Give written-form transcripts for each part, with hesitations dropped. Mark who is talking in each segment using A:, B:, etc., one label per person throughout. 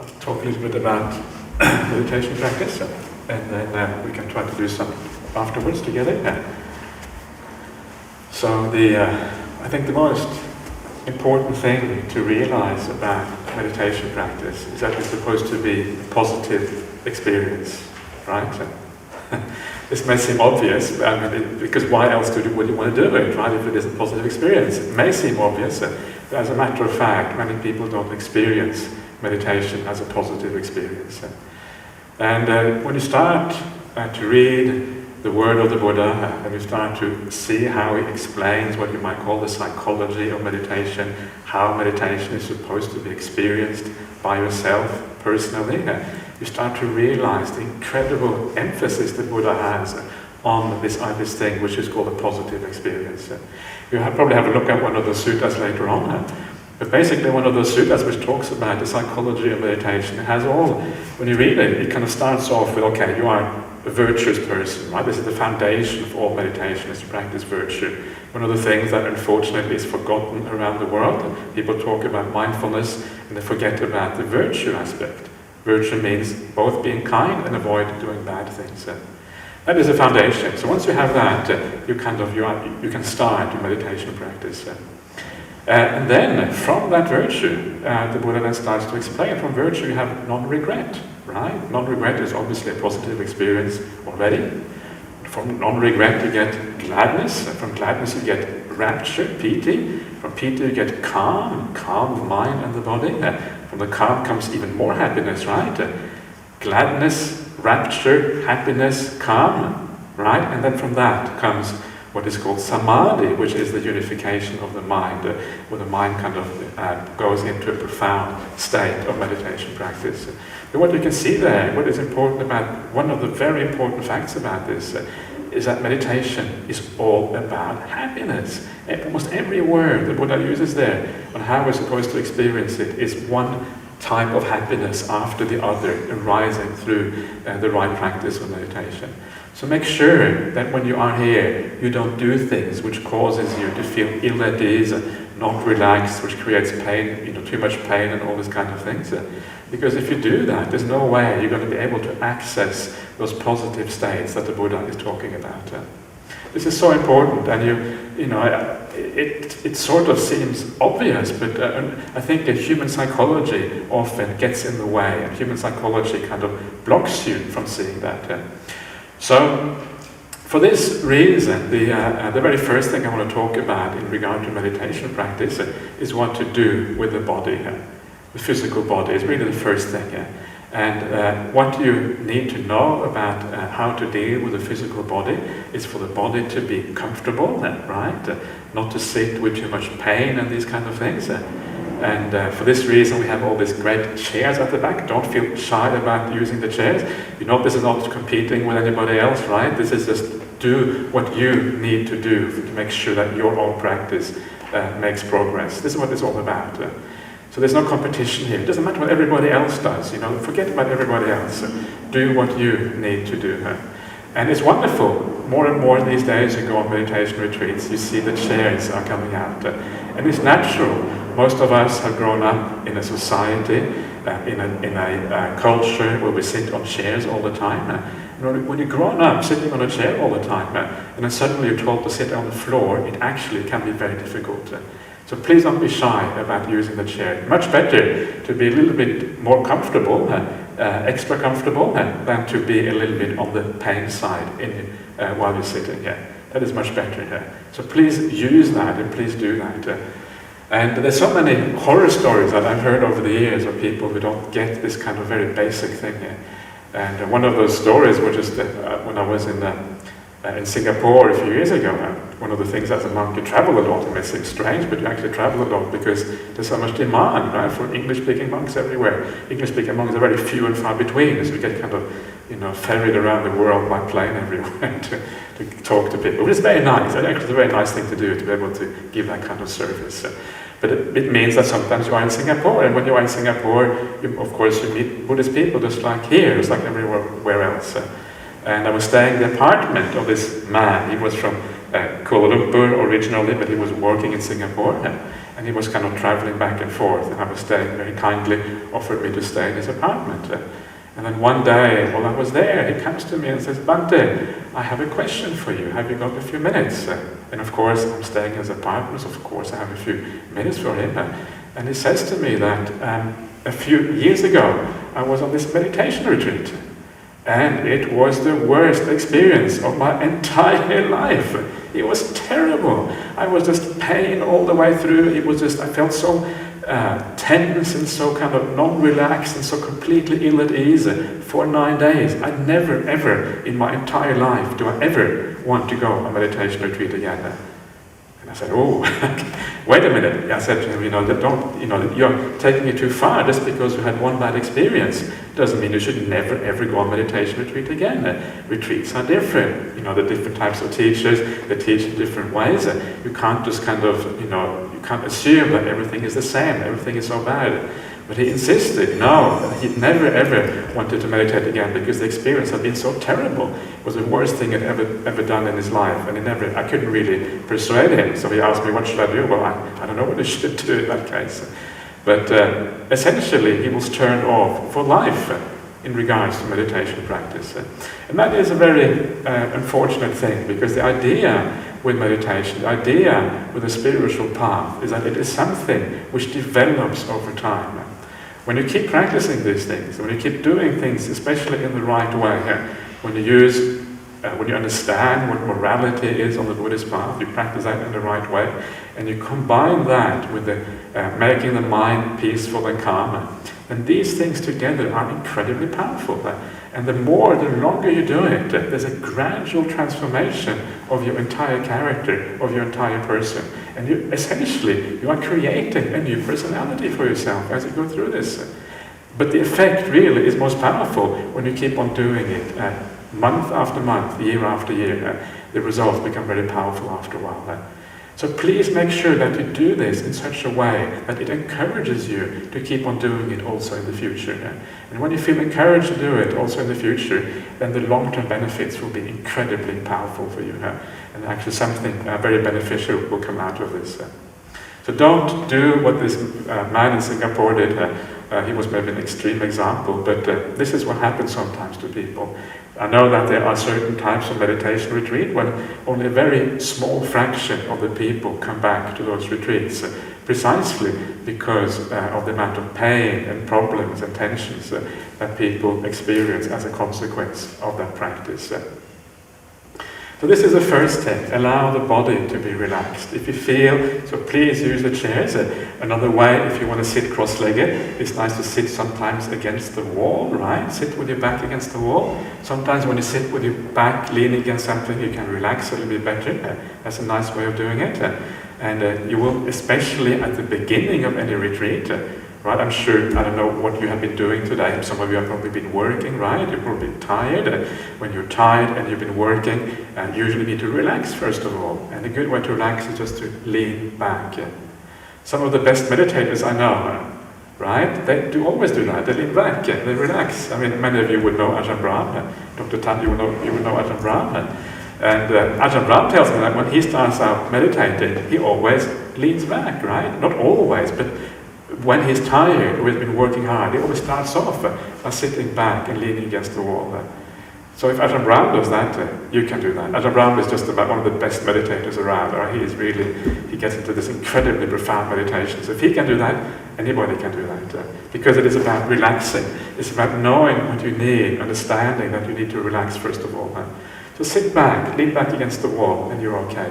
A: I'll talk a little bit about meditation practice, and then we can try to do some afterwards together. So I think the most important thing to realize about meditation practice is that it's supposed to be a positive experience, right? This may seem obvious, because why else would you want to do it, right? If it is a positive experience, it may seem obvious, but as a matter of fact, many people don't experience meditation as a positive experience. And when you start to read the word of the Buddha, and you start to see how he explains what you might call the psychology of meditation, how meditation is supposed to be experienced by yourself personally, you start to realize the incredible emphasis the Buddha has on this thing which is called a positive experience. You probably have a look at one of the suttas later on. But basically one of those suttas which talks about the psychology of meditation, it has all, when you read it, it kind of starts off with, okay, you are a virtuous person, right? This is the foundation of all meditation, is to practice virtue. One of the things that unfortunately is forgotten around the world, people talk about mindfulness and they forget about the virtue aspect. Virtue means both being kind and avoid doing bad things. That is the foundation. So once you have that, you can start your meditation practice. And then, from that virtue, the Buddha then starts to explain, from virtue you have non-regret, right? Non-regret is obviously a positive experience already. From non-regret you get gladness, from gladness you get rapture, piti, from piti you get calm of the mind and the body. From the calm comes even more happiness, right? Gladness, rapture, happiness, calm, right? And then from that comes what is called samadhi, which is the unification of the mind, where the mind kind of goes into a profound state of meditation practice. But what you can see there, what is important about, one of the very important facts about this, is that meditation is all about happiness. Almost every word the Buddha uses there on how we're supposed to experience it is one type of happiness after the other, arising through the right practice of meditation. So make sure that when you are here, you don't do things which causes you to feel ill at ease, not relaxed, which creates pain, too much pain and all these kind of things. Because if you do that, there's no way you're going to be able to access those positive states that the Buddha is talking about. This is so important, and it sort of seems obvious, but I think that human psychology often gets in the way, and human psychology kind of blocks you from seeing that. So, for this reason, the very first thing I want to talk about in regard to meditation practice is what to do with the body. The physical body is really the first thing. And what you need to know about how to deal with the physical body is for the body to be comfortable, right? Not to sit with too much pain and these kind of things. And for this reason we have all these great chairs at the back. Don't feel shy about using the chairs. This is not competing with anybody else, right? This is just do what you need to do to make sure that your own practice makes progress. This is what it's all about. So there's no competition here. It doesn't matter what everybody else does, forget about everybody else. Do what you need to do. And it's wonderful. More and more these days you go on meditation retreats, you see the chairs are coming out. And it's natural. Most of us have grown up in a society, in a culture where we sit on chairs all the time. When you're grown up sitting on a chair all the time, and then suddenly you're told to sit on the floor, it actually can be very difficult. So please don't be shy about using the chair. Much better to be a little bit more comfortable, extra comfortable, than to be a little bit on the pain side while you're sitting here. That is much better. So please use that and please do that. And there's so many horror stories that I've heard over the years of people who don't get this kind of very basic thing here. And one of those stories was just when I was in Singapore a few years ago. One of the things as a monk, you travel a lot. It may seem strange, but you actually travel a lot because there's so much demand, right, for English-speaking monks everywhere. English-speaking monks are very few and far between, so you get kind of, ferried around the world by plane everywhere to talk to people, which is very nice. Actually, it's a very nice thing to do, to be able to give that kind of service. But it means that sometimes you are in Singapore, and when you are in Singapore, of course, you meet Buddhist people just like here, just like everywhere else. And I was staying in the apartment of this man. He was from Kuala Lumpur originally, but he was working in Singapore, and he was kind of traveling back and forth, and I was staying, very kindly offered me to stay in his apartment. And then one day, while I was there, he comes to me and says, "Bhante, I have a question for you. Have you got a few minutes?" And of course, I'm staying in his apartment, so of course I have a few minutes for him. And he says to me that a few years ago, I was on this meditation retreat, and it was the worst experience of my entire life. It was terrible. I was just pain all the way through. It was just, I felt so tense and so kind of non-relaxed and so completely ill at ease for 9 days. I never ever in my entire life do I ever want to go on a meditation retreat again. And I said, "Oh, wait a minute." I said to him, "You're taking it too far. Just because you had one bad experience doesn't mean you should never ever go on meditation retreat again. Retreats are different. The different types of teachers, they teach in different ways. You can't just kind of, you can't assume that everything is the same, everything is so bad." But he insisted, no, he'd never ever wanted to meditate again because the experience had been so terrible. It was the worst thing he'd ever done in his life, and I couldn't really persuade him. So he asked me, "What should I do?" Well, I don't know what I should do in that case. But essentially, he was turned off for life in regards to meditation practice. And that is a very unfortunate thing, because the idea with meditation, the idea with the spiritual path, is that it is something which develops over time. When you keep practicing these things, when you keep doing things, especially in the right way, when you understand what morality is on the Buddhist path, you practice that in the right way, and you combine that with the making the mind peaceful and calm, and these things together are incredibly powerful. And the longer you do it, there's a gradual transformation of your entire character, of your entire person. And you are creating a new personality for yourself as you go through this. But the effect really is most powerful when you keep on doing it month after month, year after year. The results become very powerful after a while. So please make sure that you do this in such a way that it encourages you to keep on doing it also in the future. And when you feel encouraged to do it also in the future, then the long-term benefits will be incredibly powerful for you. And actually something very beneficial will come out of this. So don't do what this man in Singapore did. He was maybe an extreme example, but this is what happens sometimes to people. I know that there are certain types of meditation retreat when only a very small fraction of the people come back to those retreats, precisely because of the amount of pain and problems and tensions that people experience as a consequence of that practice. So this is the first thing, allow the body to be relaxed. If you feel, so please use the chairs. Another way, if you want to sit cross-legged, it's nice to sit sometimes against the wall, right? Sit with your back against the wall. Sometimes when you sit with your back leaning against something, you can relax a little bit better. That's a nice way of doing it. And you will, especially at the beginning of any retreat, right? I'm sure, I don't know what you have been doing today. Some of you have probably been working, right? You're probably tired. When you're tired and you've been working, you usually need to relax first of all. And a good way to relax is just to lean back. Some of the best meditators I know, right? They do always do that. They lean back, they relax. I mean, many of you would know Ajahn Brahmali. Dr. Tan, you would know Ajahn Brahmali. And Ajahn Brahmali tells me that when he starts out meditating, he always leans back, right? Not always, but when he's tired or he's been working hard, he always starts off by sitting back and leaning against the wall. So if Ajahn Brahmali does that, you can do that. Ajahn Brahmali is just about one of the best meditators around. Right? He gets into this incredibly profound meditation. So if he can do that, anybody can do that. Because it is about relaxing. It's about knowing what you need, understanding that you need to relax first of all. So sit back, lean back against the wall, and you're okay.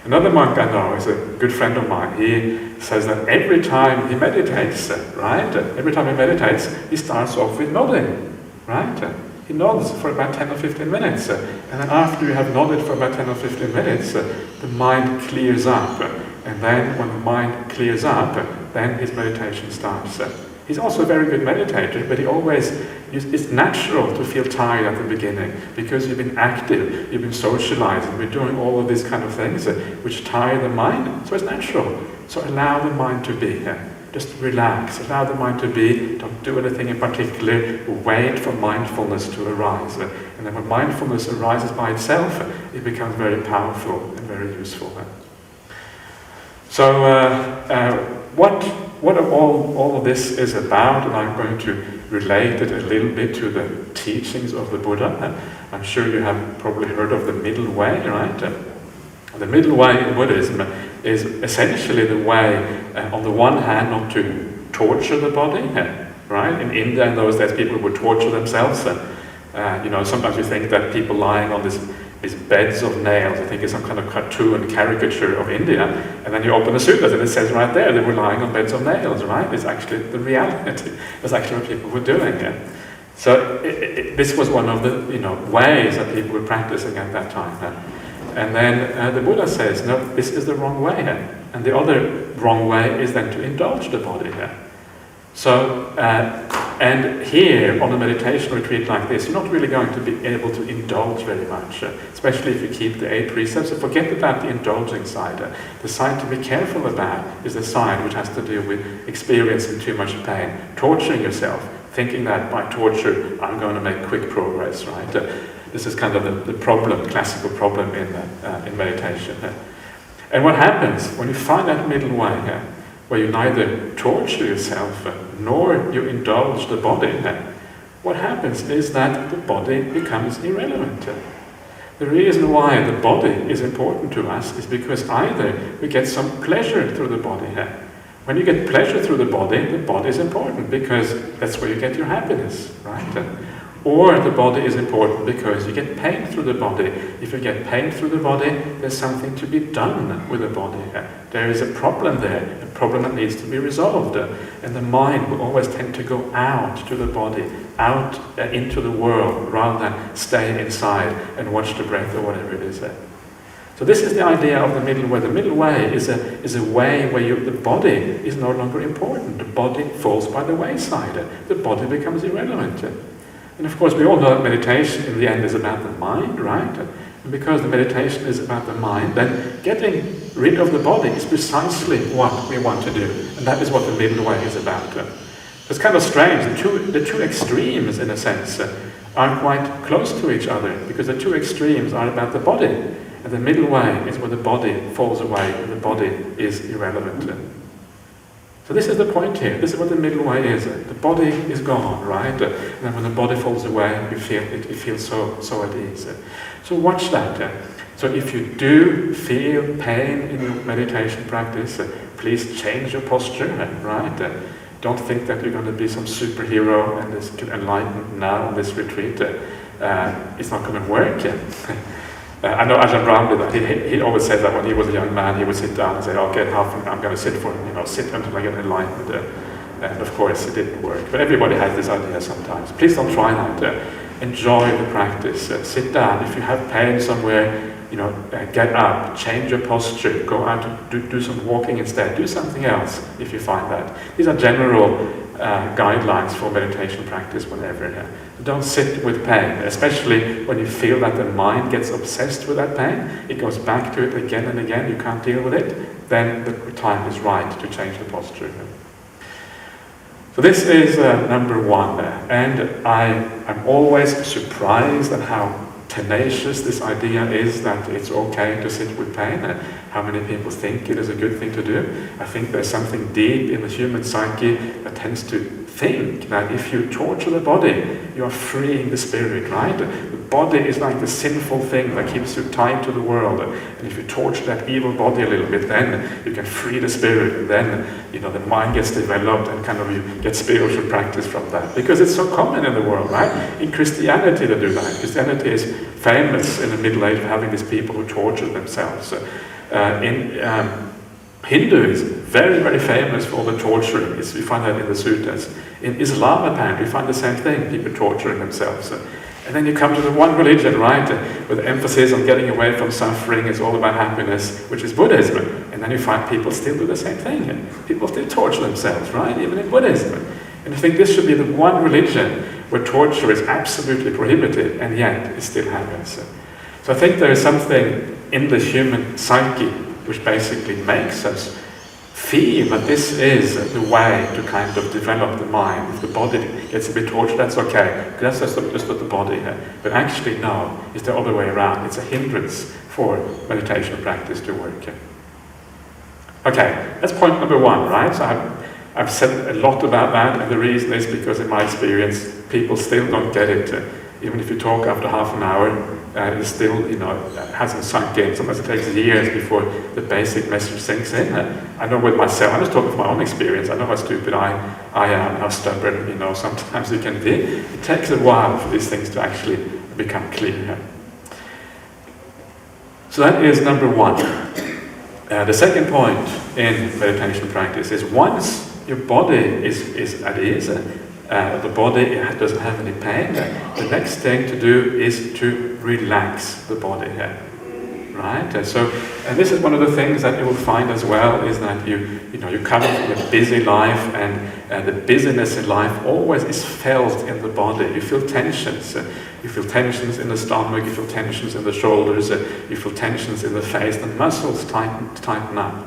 A: Another monk I know is a good friend of mine. He says that every time he meditates, right? Every time he meditates, he starts off with nodding, right? He nods for about 10 or 15 minutes. And then after you have nodded for about 10 or 15 minutes, the mind clears up. And then when the mind clears up, then his meditation starts. He's also a very good meditator, but it's natural to feel tired at the beginning because you've been active, you've been socializing, you've been doing all of these kind of things which tire the mind, so it's natural. So allow the mind to be here. Just relax, allow the mind to be, don't do anything in particular, wait for mindfulness to arise. And then when mindfulness arises by itself, it becomes very powerful and very useful. So what all of this is about, and I'm going to relate it a little bit to the teachings of the Buddha. I'm sure you have probably heard of the middle way, right? The middle way in Buddhism is essentially the way, on the one hand, not to torture the body, right? In India in those days, people would torture themselves. Sometimes you think that people lying on these beds of nails, I think it's some kind of cartoon caricature of India, and then you open the sutras and it says right there they were lying on beds of nails, right? It's actually the reality. It's actually what people were doing. So this was one of the ways that people were practicing at that time. And then the Buddha says, no, this is the wrong way. And the other wrong way is then to indulge the body. So, and here on a meditation retreat like this, you're not really going to be able to indulge very much, especially if you keep the 8 precepts. So forget about the indulging side. The side to be careful about is the side which has to do with experiencing too much pain, torturing yourself, thinking that by torture I'm going to make quick progress, right? This is kind of the problem, classical problem in meditation. And what happens when you find that middle way, where you neither torture yourself nor you indulge the body, what happens is that the body becomes irrelevant. The reason why the body is important to us is because either we get some pleasure through the body. When you get pleasure through the body is important because that's where you get your happiness, right? Or the body is important because you get pain through the body. If you get pain through the body, there's something to be done with the body. There is a problem there, a problem that needs to be resolved. And the mind will always tend to go out to the body, out into the world, rather than stay inside and watch the breath or whatever it is. So this is the idea of the middle way. The middle way is a way where the body is no longer important. The body falls by the wayside. The body becomes irrelevant. And of course, we all know that meditation in the end is about the mind, right? And because the meditation is about the mind, then getting rid of the body is precisely what we want to do. And that is what the middle way is about. It's kind of strange. The two extremes, in a sense, are quite close to each other, because the two extremes are about the body. And the middle way is where the body falls away and the body is irrelevant. So this is the point here. This is what the middle way is. The body is gone, right? And then when the body falls away, you feel it feels so at ease. So watch that. So if you do feel pain in your meditation practice, please change your posture, right? Don't think that you're going to be some superhero and this can enlighten now on this retreat. It's not going to work. I know Ajahn Brahmali, he always said that when he was a young man, he would sit down and say, okay, I'm going to sit for, sit until I get enlightened. And of course, it didn't work. But everybody has this idea sometimes. Please don't try that. Enjoy the practice. Sit down. If you have pain somewhere, get up, change your posture, go out and do some walking instead. Do something else if you find that. These are general guidelines for meditation practice whenever. Don't sit with pain, especially when you feel that the mind gets obsessed with that pain. It goes back to it again and again, you can't deal with it. Then the time is right to change the posture. So this is number one. And I'm always surprised at how tenacious this idea is that it's okay to sit with pain. How many people think it is a good thing to do? I think there's something deep in the human psyche that tends to think that if you torture the body, you are freeing the spirit, right? The body is like the sinful thing that keeps you tied to the world. And if you torture that evil body a little bit, then you can free the spirit, and then the mind gets developed and kind of you get spiritual practice from that. Because it's so common in the world, right? In Christianity they do that. Christianity is famous in the Middle Age for having these people who torture themselves. In Hinduism, very, very famous for all the torturing. We find that in the sutras. In Islam, apparently, we find the same thing, people torturing themselves. And then you come to the one religion, right, with emphasis on getting away from suffering, it's all about happiness, which is Buddhism. And then you find people still do the same thing. People still torture themselves, right, even in Buddhism. And I think this should be the one religion where torture is absolutely prohibited, and yet it still happens. So I think there is something in the human psyche which basically makes us feel that this is the way to kind of develop the mind. If the body gets a bit tortured, that's okay. That's just the body. But actually, no, it's the other way around. It's a hindrance for meditation practice to work. Okay, that's point number one, right? So I've said a lot about that, and the reason is because in my experience, people still don't get it. Even if you talk after half an hour, it still, it hasn't sunk in. Sometimes it takes years before the basic message sinks in. I know with myself, I'm just talking from my own experience, I know how stupid I am, how stubborn, sometimes you can be. It takes a while for these things to actually become clear. So that is number one. The second point in meditation practice is once your body is at ease, the body doesn't have any pain, the next thing to do is to relax the body, right? And this is one of the things that you will find as well, is that you come from a busy life, and the busyness in life always is felt in the body. You feel tensions. You feel tensions in the stomach, you feel tensions in the shoulders, you feel tensions in the face, the muscles tighten up.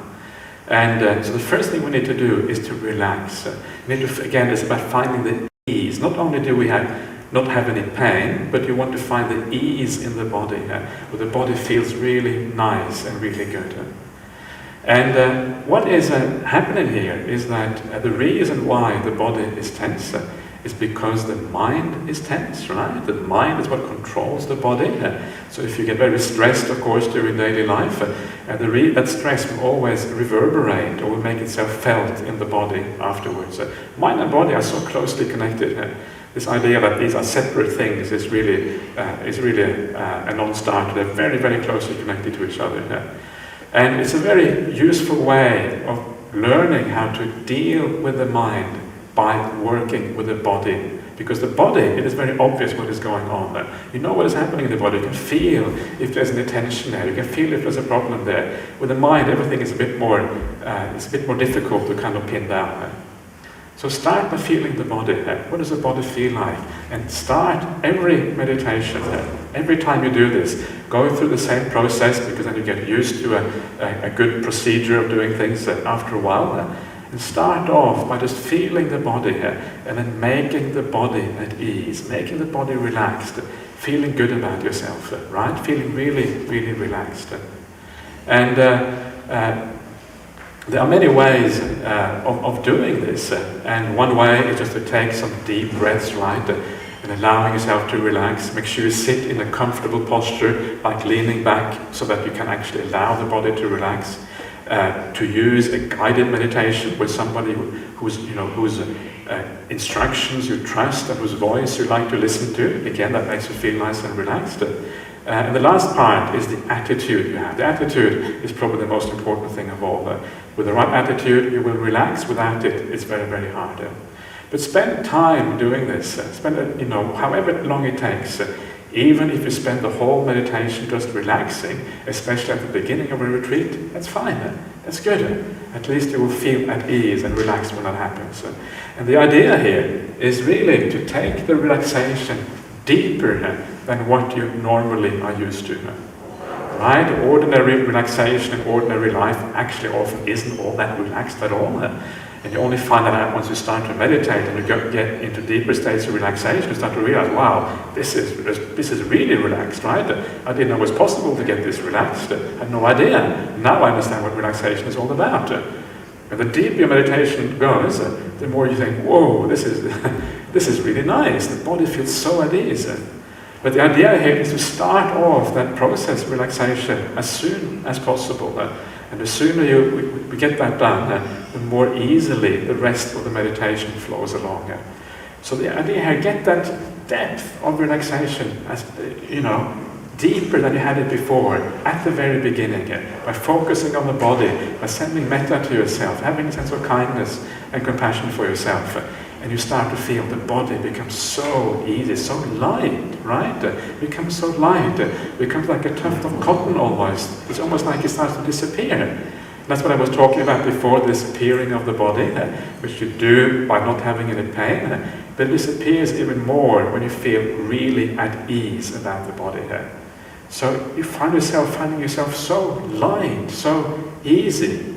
A: And so the first thing we need to do is to relax. We need to, again, it's about finding the ease. Not only do we not have any pain, but you want to find the ease in the body, where the body feels really nice and really good. And what is happening here is that the reason why the body is tense is because the mind is tense, right? The mind is what controls the body. So if you get very stressed, of course, during daily life, that stress will always reverberate or will make itself felt in the body afterwards. Mind and body are so closely connected. This idea that these are separate things is really a non-starter. They're very, very closely connected to each other. And it's a very useful way of learning how to deal with the mind by working with the body. Because the body, it is very obvious what is going on there. You know what is happening in the body. You can feel if there's any tension there. You can feel if there's a problem there. With the mind, everything is a bit more difficult to kind of pin down. So start by feeling the body. What does the body feel like? And start every meditation. Every time you do this, go through the same process, because then you get used to a good procedure of doing things after a while. And start off by just feeling the body and then making the body at ease, making the body relaxed, feeling good about yourself, right? Feeling really, really relaxed. And there are many ways of doing this, and one way is just to take some deep breaths, right? And allowing yourself to relax. Make sure you sit in a comfortable posture, like leaning back, so that you can actually allow the body to relax. To use a guided meditation with somebody whose instructions you trust and whose voice you like to listen to. Again, that makes you feel nice and relaxed. And the last part is the attitude you have. The attitude is probably the most important thing of all. With the right attitude, you will relax. Without it, it's very, very hard. But spend time doing this. Spend, however long it takes. Even if you spend the whole meditation just relaxing, especially at the beginning of a retreat, that's fine. That's good. At least you will feel at ease and relaxed when that happens. And the idea here is really to take the relaxation deeper than what you normally are used to. Right? Ordinary relaxation in ordinary life actually often isn't all that relaxed at all. And you only find that out once you start to meditate and you get into deeper states of relaxation. You start to realize, wow, this is really relaxed, right? I didn't know it was possible to get this relaxed. I had no idea. Now I understand what relaxation is all about. And the deeper your meditation goes, the more you think, whoa, this is really nice. The body feels so at ease. But the idea here is to start off that process of relaxation as soon as possible. And the sooner we get that done, the more easily the rest of the meditation flows along. So the idea here, get that depth of relaxation as deeper than you had it before at the very beginning, by focusing on the body, by sending metta to yourself, having a sense of kindness and compassion for yourself. And you start to feel the body becomes so easy, so light, right? It becomes so light, it becomes like a tuft of cotton almost. It's almost like it starts to disappear. That's what I was talking about before, the disappearing of the body, which you do by not having any pain. But it disappears even more when you feel really at ease about the body. So you find yourself finding yourself so light, so easy.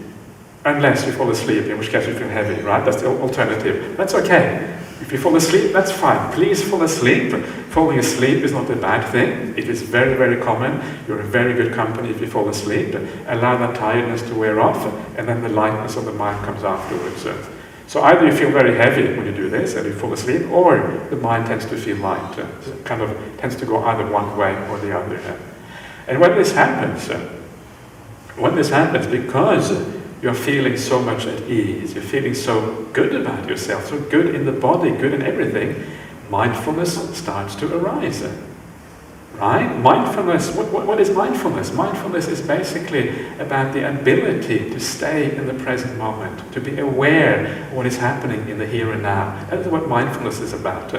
A: unless you fall asleep, in which case you feel heavy, right? That's the alternative. That's okay. If you fall asleep, that's fine. Please fall asleep. Falling asleep is not a bad thing. It is very, very common. You're in very good company if you fall asleep. Allow that tiredness to wear off, and then the lightness of the mind comes afterwards. So either you feel very heavy when you do this and you fall asleep, or the mind tends to feel light. It kind of tends to go either one way or the other. And when this happens because you're feeling so much at ease, you're feeling so good about yourself, so good in the body, good in everything, mindfulness starts to arise. Right? Mindfulness, what is mindfulness? Mindfulness is basically about the ability to stay in the present moment, to be aware of what is happening in the here and now. That is what mindfulness is about.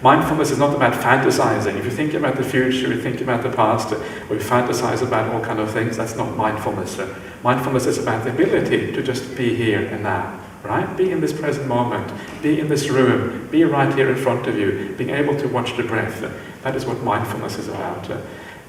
A: Mindfulness is not about fantasizing. If you think about the future, you think about the past, or you fantasize about all kind of things, that's not mindfulness. Mindfulness is about the ability to just be here and now. Right? Be in this present moment, be in this room, be right here in front of you, being able to watch the breath. That is what mindfulness is about.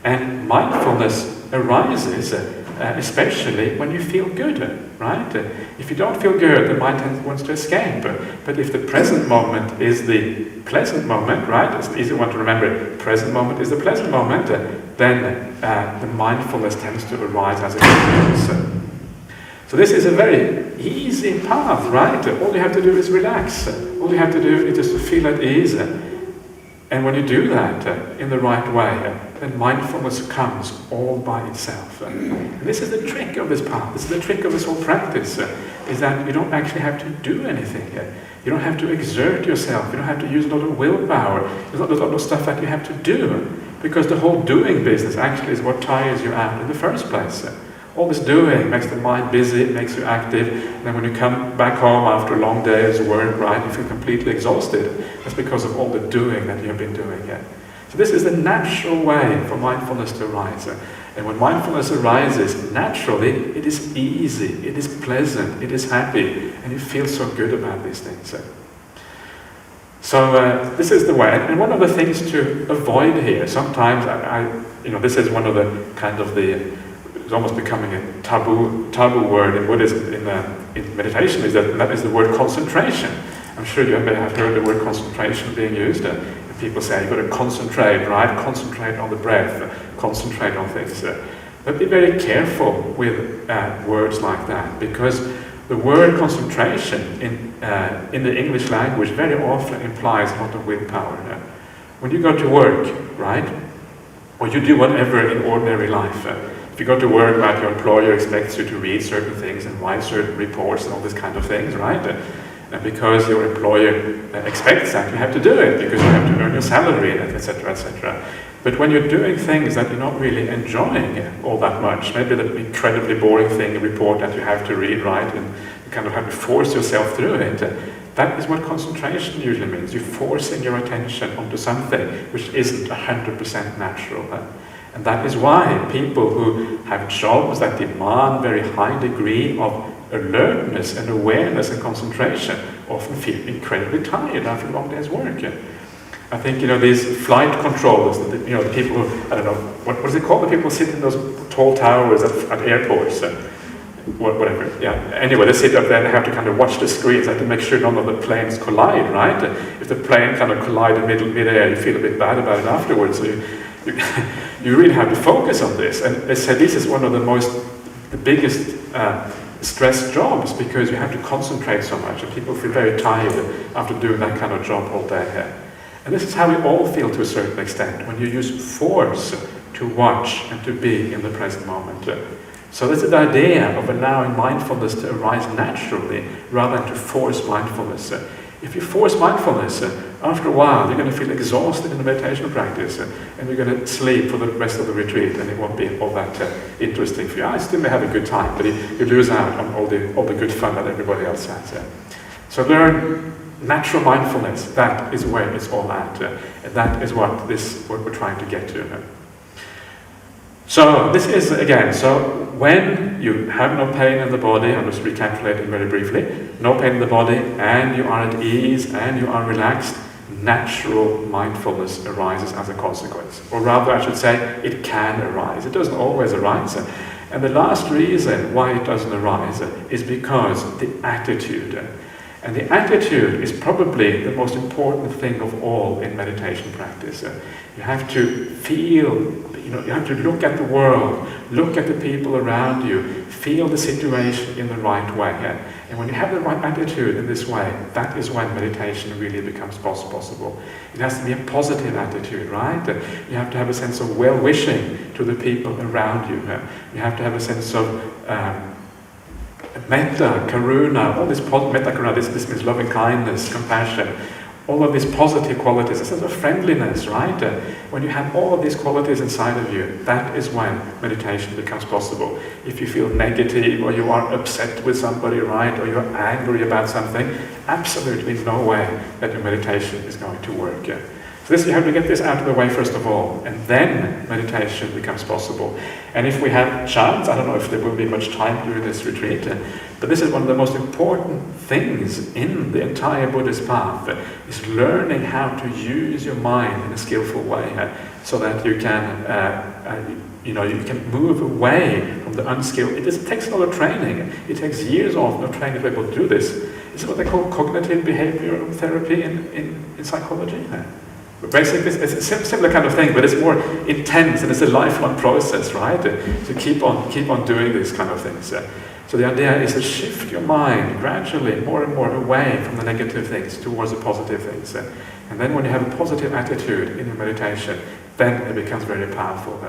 A: And mindfulness arises especially when you feel good, right? If you don't feel good, the mind wants to escape. But if the present moment is the pleasant moment, right? It's an easy one to remember. Present moment is the pleasant moment. Then the mindfulness tends to arise as it goes. So this is a very easy path, right? All you have to do is relax. All you have to do is just to feel at ease. And when you do that in the right way, then mindfulness comes all by itself. And this is the trick of this path. This is the trick of this whole practice, is that you don't actually have to do anything. You don't have to exert yourself. You don't have to use a lot of willpower. There's not a lot of stuff that you have to do, because the whole doing business actually is what tires you out in the first place. All this doing makes the mind busy, it makes you active, and then when you come back home after a long day's work, right, you feel completely exhausted. That's because of all the doing that you've been doing. So this is the natural way for mindfulness to arise. And when mindfulness arises naturally, it is easy, it is pleasant, it is happy, and you feel so good about these things. So this is the way. And one of the things to avoid here, sometimes this is one of the kind of it's almost becoming a taboo word in Buddhism, in meditation, that is the word concentration. I'm sure you may have heard the word concentration being used. People say you've got to concentrate, right? Concentrate on the breath, concentrate on things. But be very careful with words like that, because the word concentration in the English language very often implies a lot of willpower. When you go to work, right, or you do whatever in ordinary life, if you go to work, right, your employer expects you to read certain things and write certain reports and all these kind of things, right? And because your employer expects that, you have to do it, because you have to earn your salary, etc., etc. But when you're doing things that you're not really enjoying all that much, maybe the incredibly boring thing, a report that you have to read, right, and you kind of have to force yourself through it, that is what concentration usually means. You're forcing your attention onto something which isn't 100% natural. And that is why people who have jobs that demand very high degree of alertness and awareness and concentration often feel incredibly tired after a long day's work. I think, these flight controllers, the people who, I don't know, what is it called? The people who sit in those tall towers at airports, whatever, yeah. Anyway, they sit up there and they have to kind of watch the screens, they have to make sure none of the planes collide, right? If the plane kind of collide in mid-air, you feel a bit bad about it afterwards, so you really have to focus on this. And they said this is one of the biggest stress jobs, because you have to concentrate so much and people feel very tired after doing that kind of job all day. And this is how we all feel to a certain extent, when you use force to watch and to be in the present moment. So this is the idea of allowing mindfulness to arise naturally rather than to force mindfulness. If you force mindfulness, after a while you're going to feel exhausted in the meditation practice, and you're going to sleep for the rest of the retreat, and it won't be all that interesting for you. I still may have a good time, but you lose out on all the good fun that everybody else has. So learn natural mindfulness. That is where it's all at, and that is what we're trying to get to. So this is, again, so when you have no pain in the body, I'm just recapitulating very briefly, no pain in the body, and you are at ease, and you are relaxed, natural mindfulness arises as a consequence. Or rather, I should say, it can arise. It doesn't always arise. And the last reason why it doesn't arise is because the attitude. And the attitude is probably the most important thing of all in meditation practice. You have to feel, you have to look at the world, look at the people around you, feel the situation in the right way. And when you have the right attitude in this way, that is when meditation really becomes possible. It has to be a positive attitude, right? You have to have a sense of well-wishing to the people around you. You have to have a sense of metta, karuna, all this metta, karuna, this means loving kindness, compassion, all of these positive qualities, a sense of friendliness, right? When you have all of these qualities inside of you, that is when meditation becomes possible. If you feel negative, or you are upset with somebody, right, or you're angry about something, absolutely no way that your meditation is going to work. So this, you have to get this out of the way first of all, and then meditation becomes possible. And if we have chance, I don't know if there will be much time during this retreat, but this is one of the most important things in the entire Buddhist path, is learning how to use your mind in a skillful way, so that you can you can move away from the unskilled. It takes a lot of training. It takes years of training to be able to do this. This is what they call cognitive behavioral therapy in psychology. Basically, it's a similar kind of thing, but it's more intense, and it's a lifelong process, right? To keep on doing these kind of things. So the idea is to shift your mind gradually more and more away from the negative things towards the positive things. And then when you have a positive attitude in your meditation, then it becomes very powerful.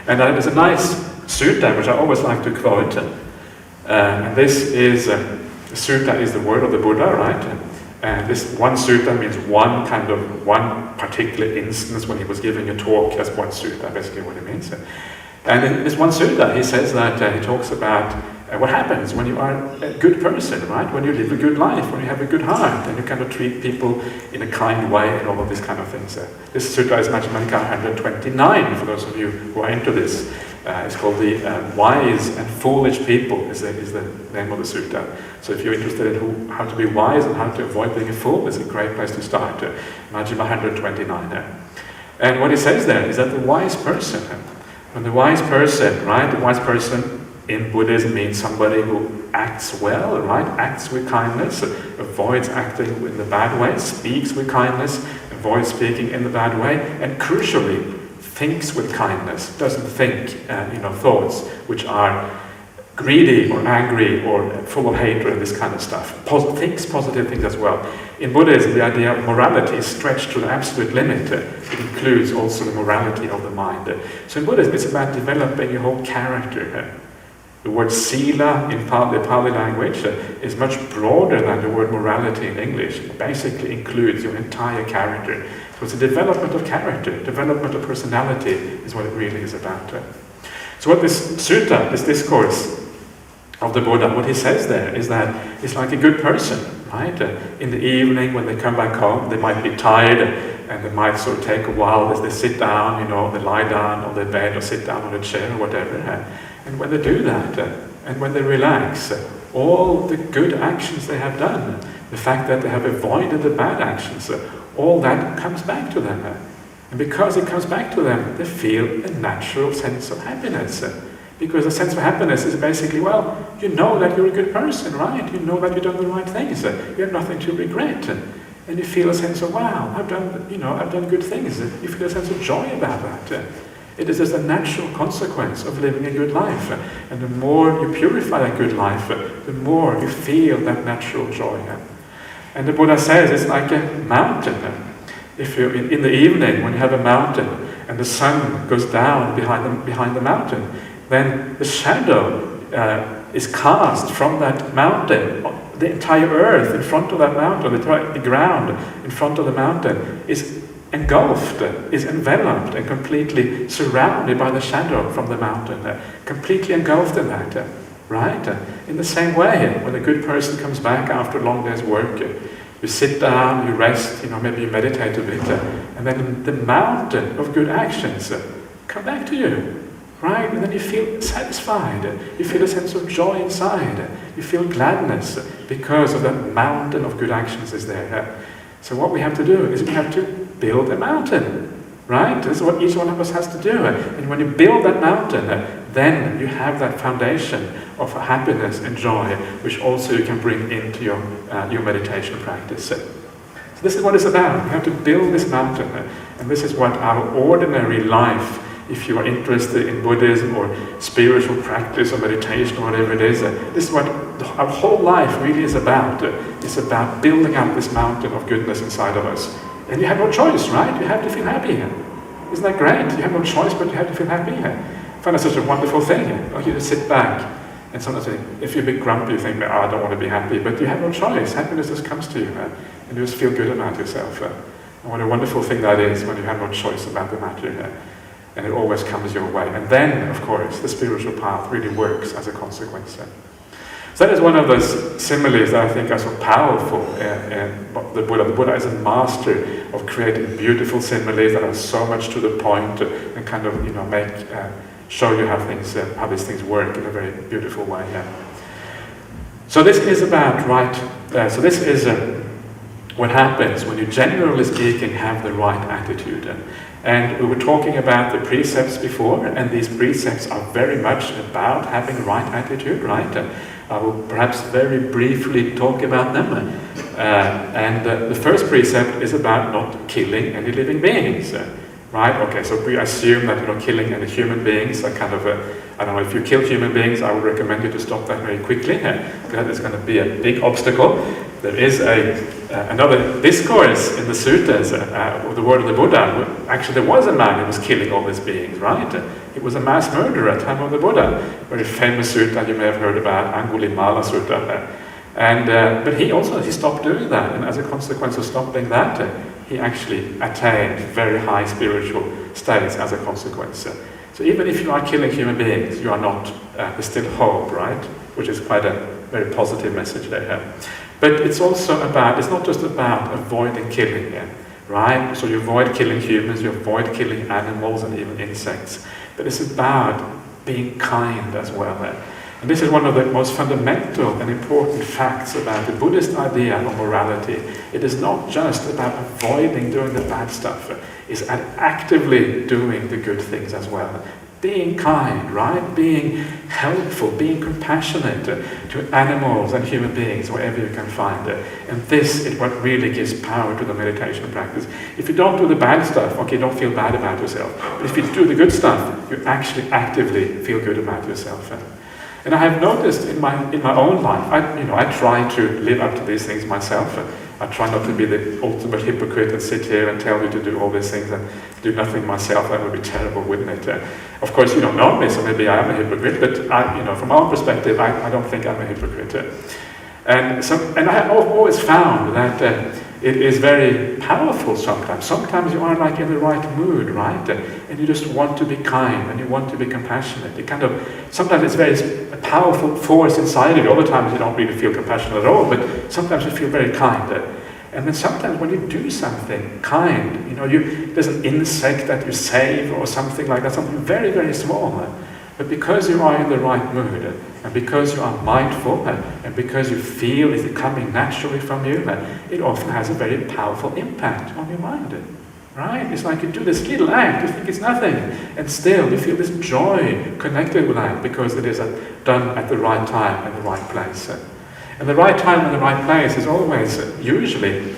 A: And there's a nice sutta, which I always like to quote. And this is, the sutta is the word of the Buddha, right? And this one sutta means one particular instance when he was giving a talk. That's one sutta, basically what it means. And in this one sutta, he says that he talks about what happens when you are a good person, right? When you live a good life, when you have a good heart, and you kind of treat people in a kind way, and all of these kind of things. This sutta is Majjhima Nikāya 129, for those of you who are into this. It's called the Wise and Foolish People is the name of the sutta. So if you're interested in how to be wise and how to avoid being a fool, it's a great place to start. Majjhima 129. And what he says there is that the wise person, when the wise person, right, the wise person in Buddhism means somebody who acts well, right, acts with kindness, avoids acting in the bad way, speaks with kindness, avoids speaking in the bad way, and crucially, thinks with kindness, doesn't think thoughts which are greedy or angry or full of hatred and this kind of stuff. Thinks positive things as well. In Buddhism, the idea of morality is stretched to the absolute limit. It includes also the morality of the mind. So in Buddhism, it's about developing your whole character. The word sila in the Pali language is much broader than the word morality in English. It basically includes your entire character. So it's a development of character, development of personality is what it really is about. So what this sutta, this discourse of the Buddha, what he says there is that it's like a good person, right? In the evening when they come back home, they might be tired and they might sort of take a while as they sit down, they lie down on their bed or sit down on a chair or whatever. And when they do that, and when they relax, all the good actions they have done, the fact that they have avoided the bad actions, all that comes back to them. And because it comes back to them, they feel a natural sense of happiness. Because the sense of happiness is basically, well, you know that you're a good person, right? You know that you've done the right things. You have nothing to regret. And you feel a sense of, wow, I've done good things. You feel a sense of joy about that. It is just a natural consequence of living a good life. And the more you purify that good life, the more you feel that natural joy. And the Buddha says it's like a mountain. If you in the evening, when you have a mountain and the sun goes down behind the mountain, then the shadow is cast from that mountain. The entire earth in front of that mountain, the ground in front of the mountain is engulfed, is enveloped and completely surrounded by the shadow from the mountain, completely engulfed in that. Right? In the same way, when a good person comes back after a long day's work, you sit down, you rest, maybe you meditate a bit, and then the mountain of good actions come back to you, right? And then you feel satisfied, you feel a sense of joy inside, you feel gladness because of that mountain of good actions is there. So what we have to do is we have to build a mountain, right? This is what each one of us has to do. And when you build that mountain, then you have that foundation of happiness and joy, which also you can bring into your meditation practice. So this is what it's about. You have to build this mountain, and this is what our ordinary life, if you are interested in Buddhism or spiritual practice or meditation or whatever it is, this is what our whole life really is about. It's about building up this mountain of goodness inside of us. And you have no choice, right? You have to feel happy here. Isn't that great? You have no choice, but you have to feel happy here. I find that such a wonderful thing. You just sit back, and sometimes if you're a bit grumpy, you think, I don't want to be happy, but you have no choice. Happiness just comes to you, and you just feel good about yourself. And what a wonderful thing that is when you have no choice about the matter. And it always comes your way. And then, of course, the spiritual path really works as a consequence. So that is one of those similes that I think are so powerful. The Buddha is a master of creating beautiful similes that are so much to the point and kind of, show you how these things work in a very beautiful way. So this is about what happens when you, generally speaking, have the right attitude. And we were talking about the precepts before, and these precepts are very much about having the right attitude, right? I will perhaps very briefly talk about them. The first precept is about not killing any living beings, right? Okay, so we assume that killing any human beings are kind of I don't know, if you kill human beings, I would recommend you to stop that very quickly, because it's going to be a big obstacle. There is another discourse in the suttas, the word of the Buddha. Actually, there was a man who was killing all these beings, right? He was a mass murderer at the time of the Buddha. Very famous sutta you may have heard about, Angulimala Sutta. But he stopped doing that, and as a consequence of stopping that, he actually attained very high spiritual states as a consequence. So even if you are killing human beings, you are not, there's still hope, right? Which is quite a very positive message they have. But it's also about, it's not just about avoiding killing, right? So you avoid killing humans, you avoid killing animals and even insects. But it's about being kind as well. And this is one of the most fundamental and important facts about the Buddhist idea of morality. It is not just about avoiding doing the bad stuff. It's actively doing the good things as well. Being kind, right? Being helpful, being compassionate to animals and human beings, wherever you can find it. And this is what really gives power to the meditation practice. If you don't do the bad stuff, okay, don't feel bad about yourself. But if you do the good stuff, you actually actively feel good about yourself. And I have noticed in my own life, I try to live up to these things myself. I try not to be the ultimate hypocrite and sit here and tell you to do all these things and do nothing myself. That would be terrible, wouldn't it? Of course, you don't know me, so maybe I am a hypocrite, but from my own perspective, I don't think I'm a hypocrite. And I have always found that it is very powerful sometimes. Sometimes you are like in the right mood, right? And you just want to be kind and you want to be compassionate. Sometimes it's very a powerful force inside of you. Other times you don't really feel compassionate at all, but sometimes you feel very kind. And then sometimes when you do something kind, there's an insect that you save or something like that, something very, very small. But because you are in the right mood, and because you are mindful, and because you feel it coming naturally from you, it often has a very powerful impact on your mind. Right? It's like you do this little act, you think it's nothing, and still you feel this joy connected with that because it is done at the right time and the right place. And the right time and the right place is always, usually,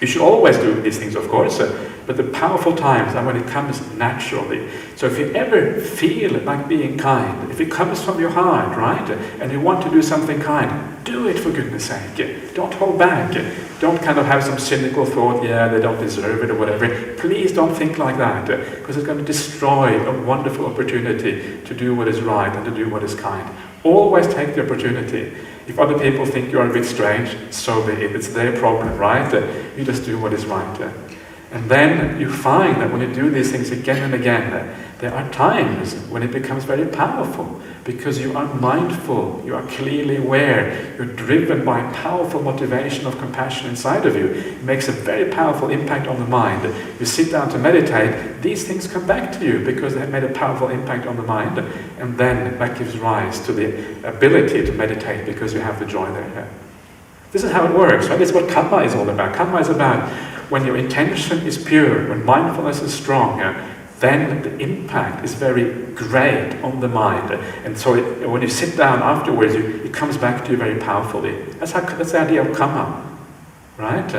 A: you should always do these things, of course, but the powerful times are when it comes naturally. So if you ever feel like being kind, if it comes from your heart, right, and you want to do something kind, do it for goodness sake. Don't hold back. Don't kind of have some cynical thought, they don't deserve it or whatever. Please don't think like that, because it's going to destroy a wonderful opportunity to do what is right and to do what is kind. Always take the opportunity. If other people think you are a bit strange, so be it. It's their problem, right? You just do what is right. And then you find that when you do these things again and again, there are times when it becomes very powerful because you are mindful, you are clearly aware, you're driven by powerful motivation of compassion inside of you. It makes a very powerful impact on the mind. You sit down to meditate, these things come back to you because they have made a powerful impact on the mind, and then that gives rise to the ability to meditate because you have the joy there. This is how it works, right? This is what karma is all about. Karma is about when your intention is pure, when mindfulness is strong, then the impact is very great on the mind. And so when you sit down afterwards, it comes back to you very powerfully. That's the idea of karma, right?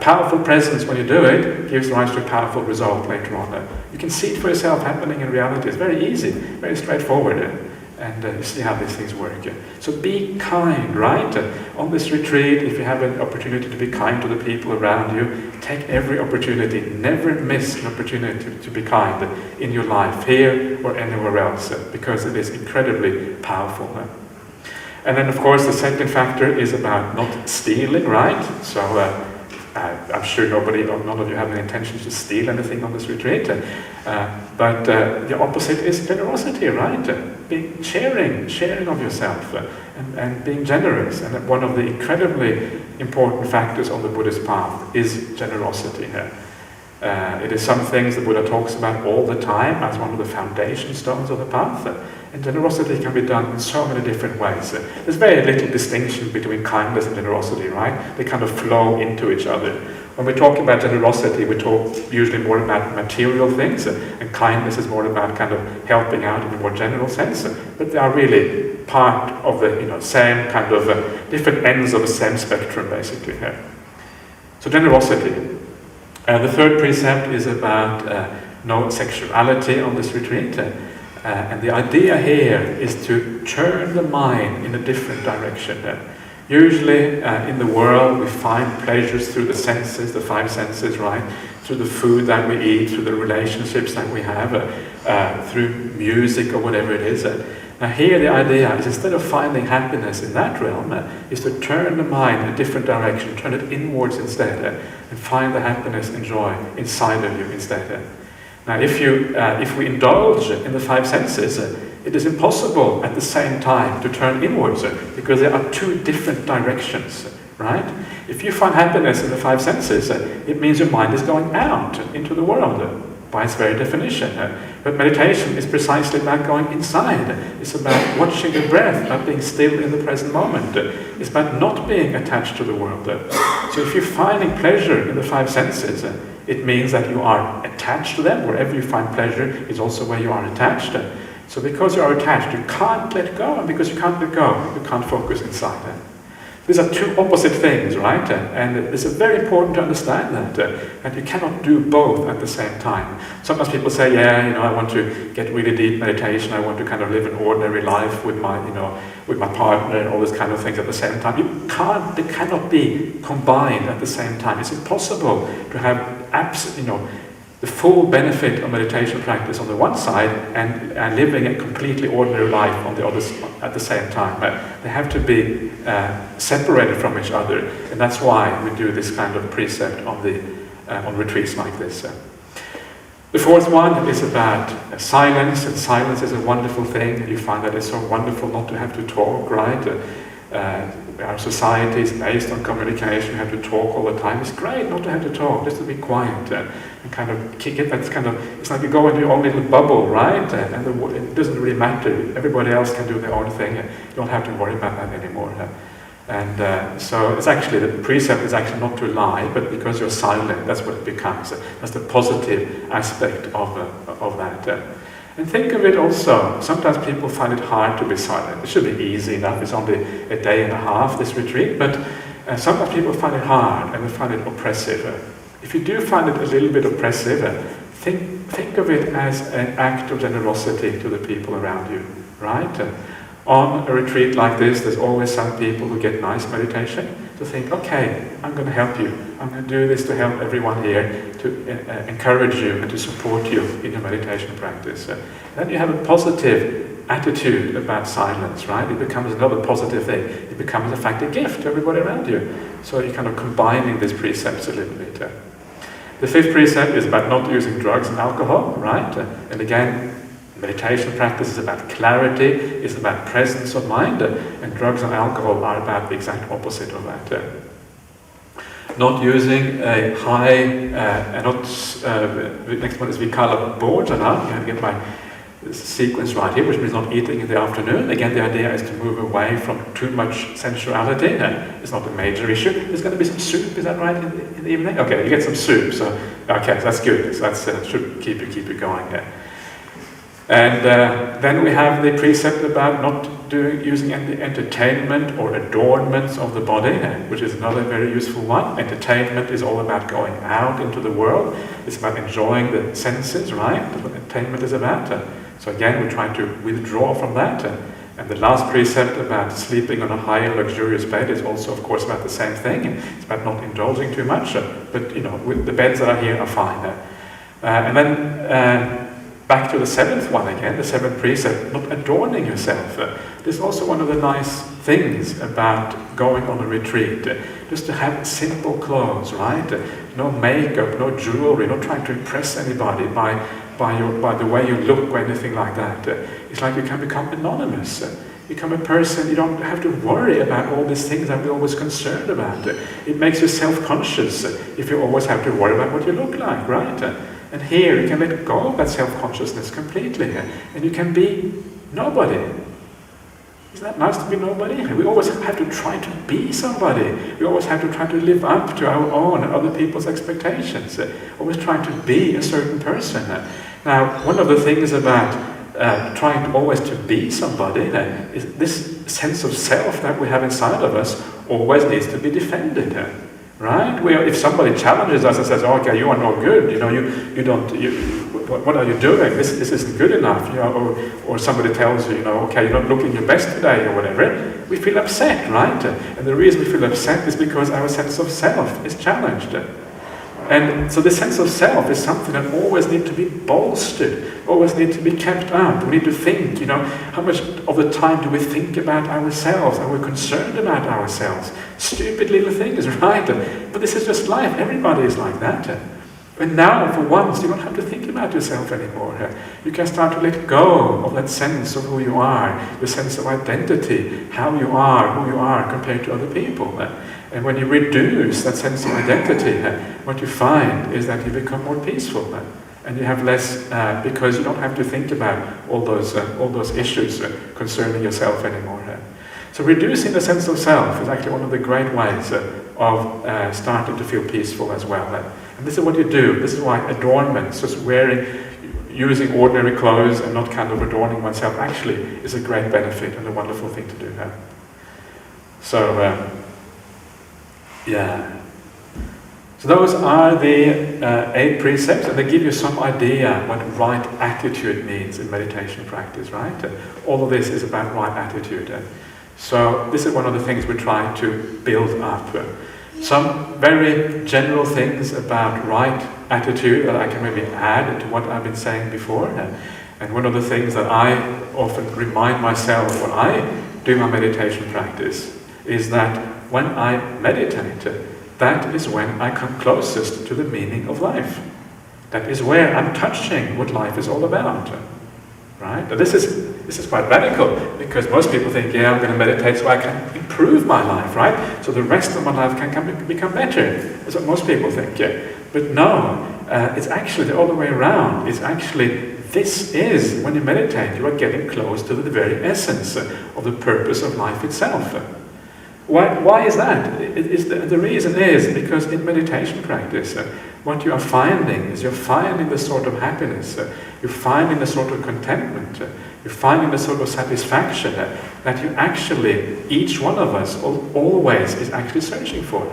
A: Powerful presence, when you do it, gives rise to a powerful result later on. You can see it for yourself happening in reality. It's very easy, very straightforward. And you see how these things work. So be kind, right? On this retreat, if you have an opportunity to be kind to the people around you, take every opportunity. Never miss an opportunity to be kind in your life, here or anywhere else, because it is incredibly powerful. And then, of course, the second factor is about not stealing, right? So I'm sure none of you have any intentions to steal anything on this retreat. But the opposite is generosity, right? Being sharing of yourself and being generous. And one of the incredibly important factors on the Buddhist path is generosity. It is some things the Buddha talks about all the time as one of the foundation stones of the path. And generosity can be done in so many different ways. There's very little distinction between kindness and generosity, right? They kind of flow into each other. When we talk about generosity, we talk usually more about material things, and kindness is more about kind of helping out in a more general sense. But they are really part of the same kind of different ends of the same spectrum, basically. So generosity. The third precept is about no sexuality on this retreat. And the idea here is to turn the mind in a different direction. Usually in the world we find pleasures through the senses, the five senses, right? Through the food that we eat, through the relationships that we have, through music or whatever it is. Now here the idea is, instead of finding happiness in that realm, is to turn the mind in a different direction, turn it inwards instead, and find the happiness and joy inside of you instead. Now if we indulge in the five senses, it is impossible at the same time to turn inwards, because there are two different directions, right? If you find happiness in the five senses, it means your mind is going out into the world, by its very definition. But meditation is precisely about going inside. It's about watching the breath, about being still in the present moment. It's about not being attached to the world. So if you're finding pleasure in the five senses, it means that you are attached to them. Wherever you find pleasure is also where you are attached. So because you are attached, you can't let go, and because you can't let go, you can't focus inside. These are two opposite things, right? And it's very important to understand that you cannot do both at the same time. Sometimes people say, I want to get really deep meditation, I want to kind of live an ordinary life with my partner and all these kind of things at the same time. They cannot be combined at the same time. It's impossible to have the full benefit of meditation practice on the one side and living a completely ordinary life on the other at the same time. They have to be separated from each other, and that's why we do this kind of precept on retreats like this. The fourth one is about silence, and silence is a wonderful thing. You find that it's so wonderful not to have to talk, right? Our society is based on communication. You have to talk all the time. It's great not to have to talk, just to be quiet and kind of kick it. That's kind of, it's like you go into your own little bubble, right? And it doesn't really matter. Everybody else can do their own thing. You don't have to worry about that anymore. And so it's actually, the precept is actually not to lie, but because you're silent, that's what it becomes. That's the positive aspect of that. And think of it also, sometimes people find it hard to be silent. It should be easy enough, it's only a day and a half, this retreat, but sometimes people find it hard and they find it oppressive. If you do find it a little bit oppressive, think of it as an act of generosity to the people around you, right? On a retreat like this, there's always some people who get nice meditation, to think, okay, I'm going to help you. I'm going to do this to help everyone here, to encourage you and to support you in your meditation practice. Then you have a positive attitude about silence, right? It becomes another positive thing. It becomes, in fact, a gift to everybody around you. So you're kind of combining these precepts a little bit. The fifth precept is about not using drugs and alcohol, right? And again, meditation practice is about clarity, it's about presence of mind, and drugs and alcohol are about the exact opposite of that. Not using a high, the next one is Vikala Bhojana. You have to get sequence right here, which means not eating in the afternoon. Again, the idea is to move away from too much sensuality. It's not a major issue. There's going to be some soup, is that right, in the evening? Okay, you get some soup, so okay, so that's good. So that should keep you going there. And then we have the precept about not using any entertainment or adornments of the body, which is another very useful one. Entertainment is all about going out into the world. It's about enjoying the senses, right? That's what entertainment is about. So again, we're trying to withdraw from that. And the last precept about sleeping on a high luxurious bed is also, of course, about the same thing. It's about not indulging too much. But, the beds that are here are fine. And then back to the seventh one again, the seventh precept, not adorning yourself. This is also one of the nice things about going on a retreat. Just to have simple clothes, right? No makeup, no jewelry, not trying to impress anybody by the way you look or anything like that. It's like you can become anonymous. Become a person, you don't have to worry about all these things that we're always concerned about. It makes you self-conscious if you always have to worry about what you look like, right? And here you can let go of that self-consciousness completely, and you can be nobody. Isn't that nice to be nobody? We always have to try to be somebody. We always have to try to live up to our own and other people's expectations. Always trying to be a certain person. Now, one of the things about trying always to be somebody is this sense of self that we have inside of us always needs to be defended. Right? If somebody challenges us and says, "Okay, you are no good. What are you doing? This isn't good enough." Or somebody tells you, "Okay, you're not looking your best today," or whatever. We feel upset, right? And the reason we feel upset is because our sense of self is challenged. And so the sense of self is something that always needs to be bolstered, always needs to be kept up. We need to think, how much of the time do we think about ourselves? Are we concerned about ourselves? Stupid little things, right? But this is just life. Everybody is like that. And now, for once, you don't have to think about yourself anymore. You can start to let go of that sense of who you are, the sense of identity, how you are, who you are compared to other people. And when you reduce that sense of identity, what you find is that you become more peaceful. And you have less, because you don't have to think about all those issues concerning yourself anymore. So reducing the sense of self is actually one of the great ways of starting to feel peaceful as well. And this is what you do. This is why adornments, just using ordinary clothes and not kind of adorning oneself, actually is a great benefit and a wonderful thing to do. So those are the 8 precepts, and they give you some idea what right attitude means in meditation practice, right? All of this is about right attitude. So this is one of the things we're trying to build up. Some very general things about right attitude that I can maybe add to what I've been saying before. And one of the things that I often remind myself when I do my meditation practice is that when I meditate, that is when I come closest to the meaning of life. That is where I'm touching what life is all about. Right? Now this is quite radical, because most people think, I'm going to meditate so I can improve my life, right? So the rest of my life can become better. That's what most people think. But no, it's actually the other way around. It's actually, this is, when you meditate, you are getting close to the very essence of the purpose of life itself. Why is that? The reason is because in meditation practice, what you are finding is you're finding the sort of happiness, you're finding the sort of contentment, you're finding the sort of satisfaction that you actually, each one of us always is actually searching for.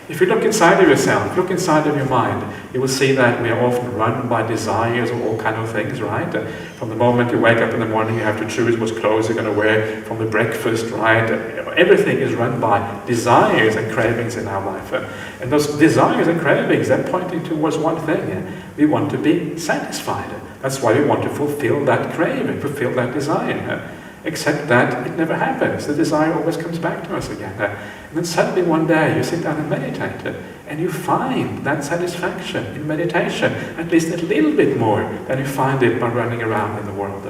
A: If you look inside of yourself, look inside of your mind, you will see that we are often run by desires of all kind of things, right? From the moment you wake up in the morning, you have to choose what clothes you're going to wear, from the breakfast, right? Everything is run by desires and cravings in our life. And those desires and cravings, they're pointing towards one thing. We want to be satisfied. That's why we want to fulfill that craving, fulfill that desire. Except that it never happens. The desire always comes back to us again. And then suddenly one day you sit down and meditate, and you find that satisfaction in meditation, at least a little bit more than you find it by running around in the world.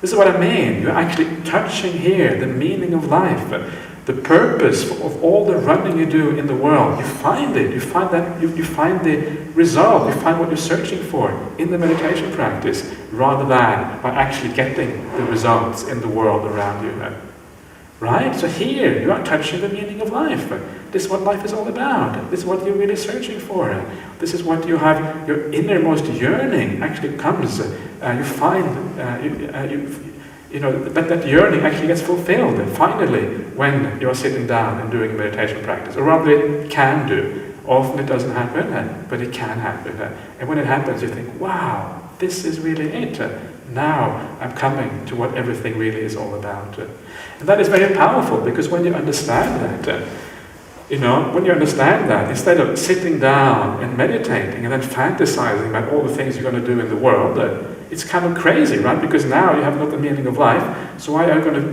A: This is what I mean. You're actually touching here the meaning of life. the purpose of all the running you do in the world, you find it. You find that you find the result. You find what you're searching for in the meditation practice, rather than by actually getting the results in the world around you. Right? So here you are touching the meaning of life. This is what life is all about. This is what you're really searching for. This is what you have. Your innermost yearning actually comes. You find that yearning actually gets fulfilled finally when you're sitting down and doing meditation practice, or rather it can do. Often it doesn't happen, but it can happen. And when it happens, you think, wow, this is really it. Now I'm coming to what everything really is all about. And that is very powerful, because when you understand that, when you understand that, instead of sitting down and meditating and then fantasizing about all the things you're going to do in the world, it's kind of crazy, right? Because now you have got the meaning of life, so why are you going to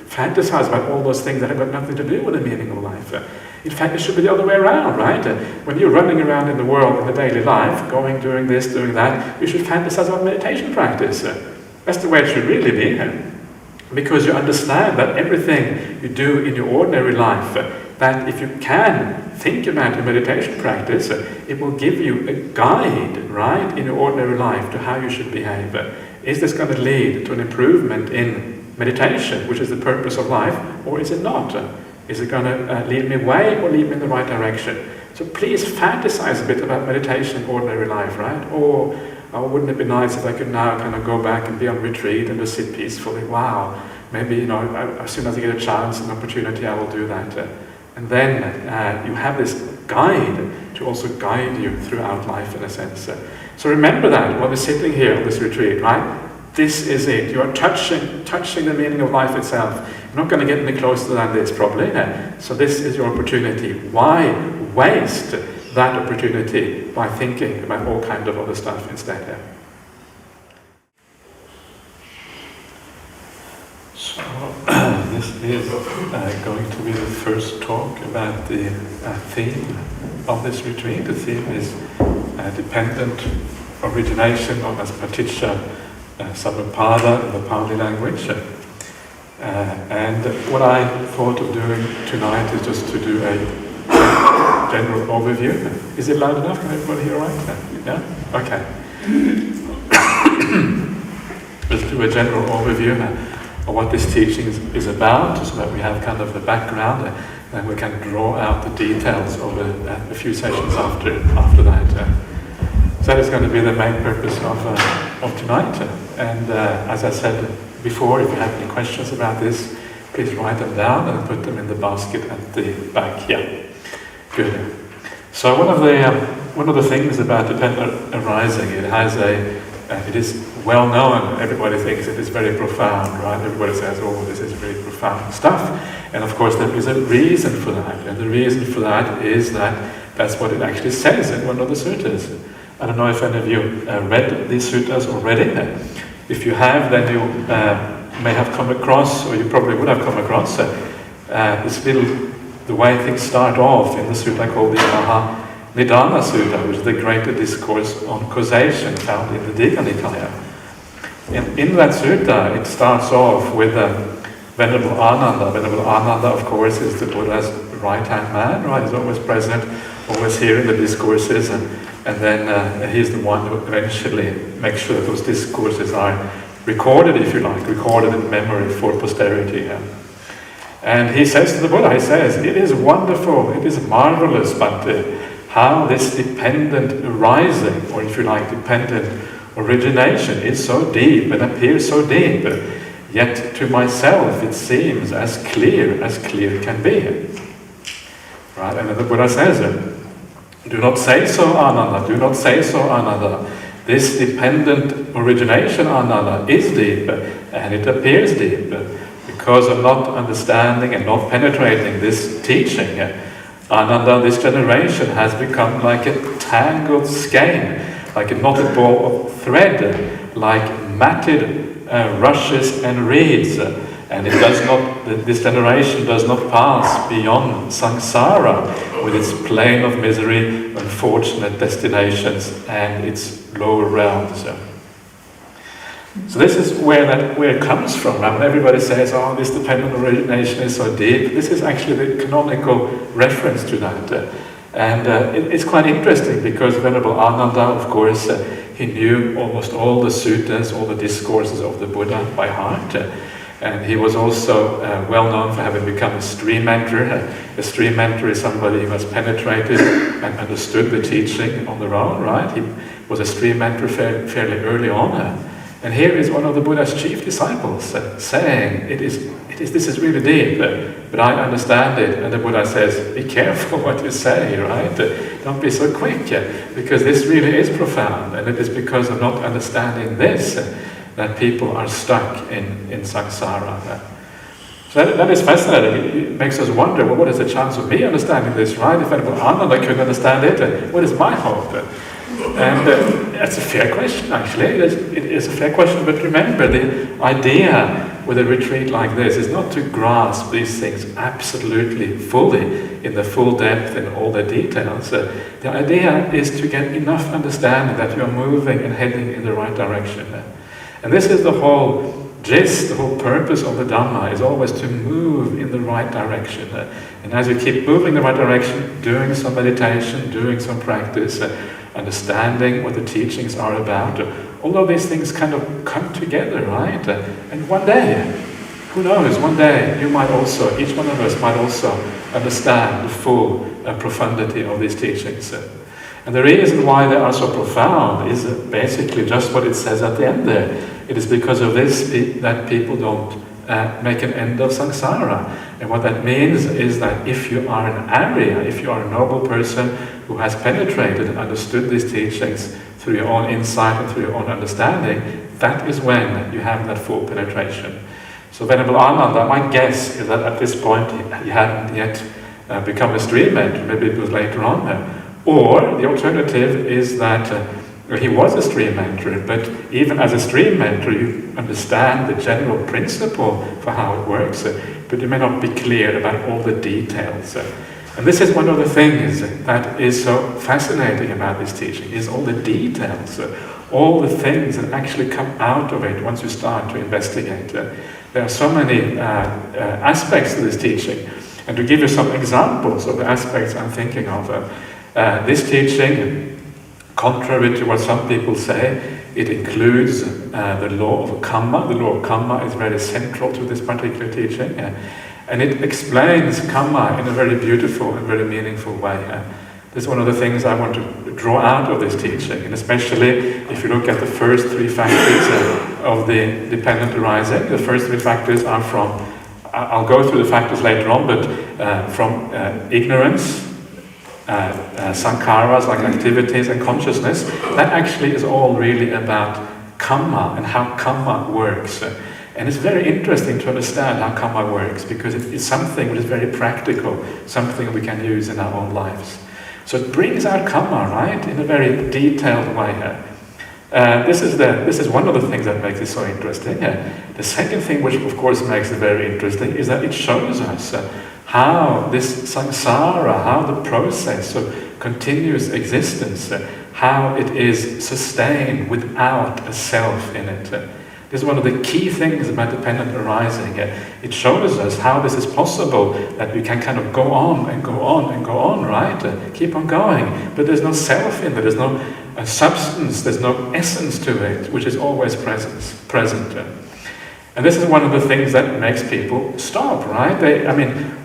A: fantasize about all those things that have got nothing to do with the meaning of life? In fact, it should be the other way around, right? When you're running around in the world, in the daily life, doing this, doing that, you should fantasize about meditation practice. That's the way it should really be. Because you understand that everything you do in your ordinary life, that if you can think about your meditation practice, it will give you a guide, right, in your ordinary life to how you should behave. Is this going to lead to an improvement in meditation, which is the purpose of life, or is it not? Is it going to lead me away or lead me in the right direction? So please fantasize a bit about meditation in ordinary life, right? Or wouldn't it be nice if I could now kind of go back and be on retreat and just sit peacefully? Wow, maybe, as soon as I get a chance and opportunity, I will do that. And then you have this guide to also guide you throughout life, in a sense. So remember that when we're sitting here on this retreat, right? This is it. You are touching the meaning of life itself. You're not going to get any closer than this, probably. So this is your opportunity. Why waste that opportunity by thinking about all kind of other stuff instead? So this is going to be the first talk about the theme of this retreat. The theme is dependent origination, known as Paṭiccasamuppāda in the Pali language. And what I thought of doing tonight is just to do a general overview. Is it loud enough? Can everybody hear all right? Yeah? Okay. Let's do a general overview of what this teaching is about, so that we have kind of the background, and we can draw out the details over a few sessions after that. So that is going to be the main purpose of tonight. And as I said before, if you have any questions about this, please write them down and put them in the basket at the back. Yeah, good. So one of the things about dependent arising, it is well known. Everybody thinks it is very profound, right? Everybody says, "Oh, this is very profound stuff." And of course, there is a reason for that. And the reason for that is that that's what it actually says in one of the suttas. I don't know if any of you read these suttas already. If you have, then you may have come across, or you probably would have come across, the way things start off in the sutta called the Nidana Sutta, which is the greater discourse on causation found in the Digha Nikaya. In that sutta, it starts off with Venerable Ananda. Venerable Ananda, of course, is the Buddha's right-hand man, right? He's always present, always hearing the discourses, and then he's the one who eventually makes sure that those discourses are recorded, if you like, recorded in memory for posterity. And he says to the Buddha, it is wonderful, it is marvelous, but how this dependent arising, or if you like, dependent origination is so deep and appears so deep, yet to myself it seems as clear can be. Right? And then the Buddha says, do not say so, Ananda, do not say so, Ananda. This dependent origination, Ananda, is deep, and it appears deep. Because of not understanding and not penetrating this teaching, Ananda, this generation has become like a tangled skein, like a knotted ball of thread, like matted rushes and reeds, and this generation does not pass beyond samsara with its plane of misery, unfortunate destinations, and its lower realms. So this is where it comes from. Right? When everybody says, "Oh, this dependent origination is so deep," this is actually the canonical reference to that. It's quite interesting because Venerable Ananda, of course, he knew almost all the suttas, all the discourses of the Buddha by heart. And he was also well known for having become a stream mentor. A stream mentor is somebody who has penetrated and understood the teaching on their own, right? He was a stream mentor fairly early on. And here is one of the Buddha's chief disciples saying, this is really deep, but I understand it. And the Buddha says, be careful what you say, right? Don't be so quick, because this really is profound. And it is because of not understanding this that people are stuck in samsara. So that is fascinating. It makes us wonder, well, what is the chance of me understanding this, right? If Venerable Ananda couldn't understand it, what is my hope? And that's a fair question, actually. It is a fair question, but remember, the idea with a retreat like this is not to grasp these things absolutely fully, in the full depth, in all the details. The idea is to get enough understanding that you're moving and heading in the right direction. And this is the whole gist, the whole purpose of the Dhamma, is always to move in the right direction. And as you keep moving in the right direction, doing some meditation, doing some practice, understanding what the teachings are about, all of these things kind of come together, right? And one day, who knows, one day you might also, each one of us might also understand the full profundity of these teachings. And the reason why they are so profound is basically just what it says at the end there. It is because of this that people don't make an end of samsara. And what that means is that if you are an Arya, if you are a noble person who has penetrated and understood these teachings through your own insight and through your own understanding, that is when you have that full penetration. So Venerable Ananda, my guess is that at this point he hadn't yet become a stream mentor, maybe it was later on. Or the alternative is that he was a stream mentor, but even as a stream mentor you understand the general principle for how it works, but you may not be clear about all the details. And this is one of the things that is so fascinating about this teaching, is all the details, all the things that actually come out of it once you start to investigate. There are so many aspects to this teaching. And to give you some examples of the aspects I'm thinking of, this teaching, contrary to what some people say, it includes the law of karma. The law of karma is very central to this particular teaching. And it explains karma in a very beautiful and very meaningful way. This is one of the things I want to draw out of this teaching, and especially if you look at the first three factors of the dependent arising. The first three factors are from, I'll go through the factors later on, but from ignorance, sankharas like activities, and consciousness. That actually is all really about karma and how karma works. And it's very interesting to understand how karma works, because it is something which is very practical, something we can use in our own lives. So it brings out karma, right, in a very detailed way. This is one of the things that makes it so interesting. The second thing, which of course makes it very interesting, is that it shows us how this samsara, how the process of continuous existence, how it is sustained without a self in it. This is one of the key things about dependent arising. It shows us how this is possible, that we can kind of go on and go on and go on, right? Keep on going. But there's no self in it, there's no substance, there's no essence to it, which is always present. And this is one of the things that makes people stop, right?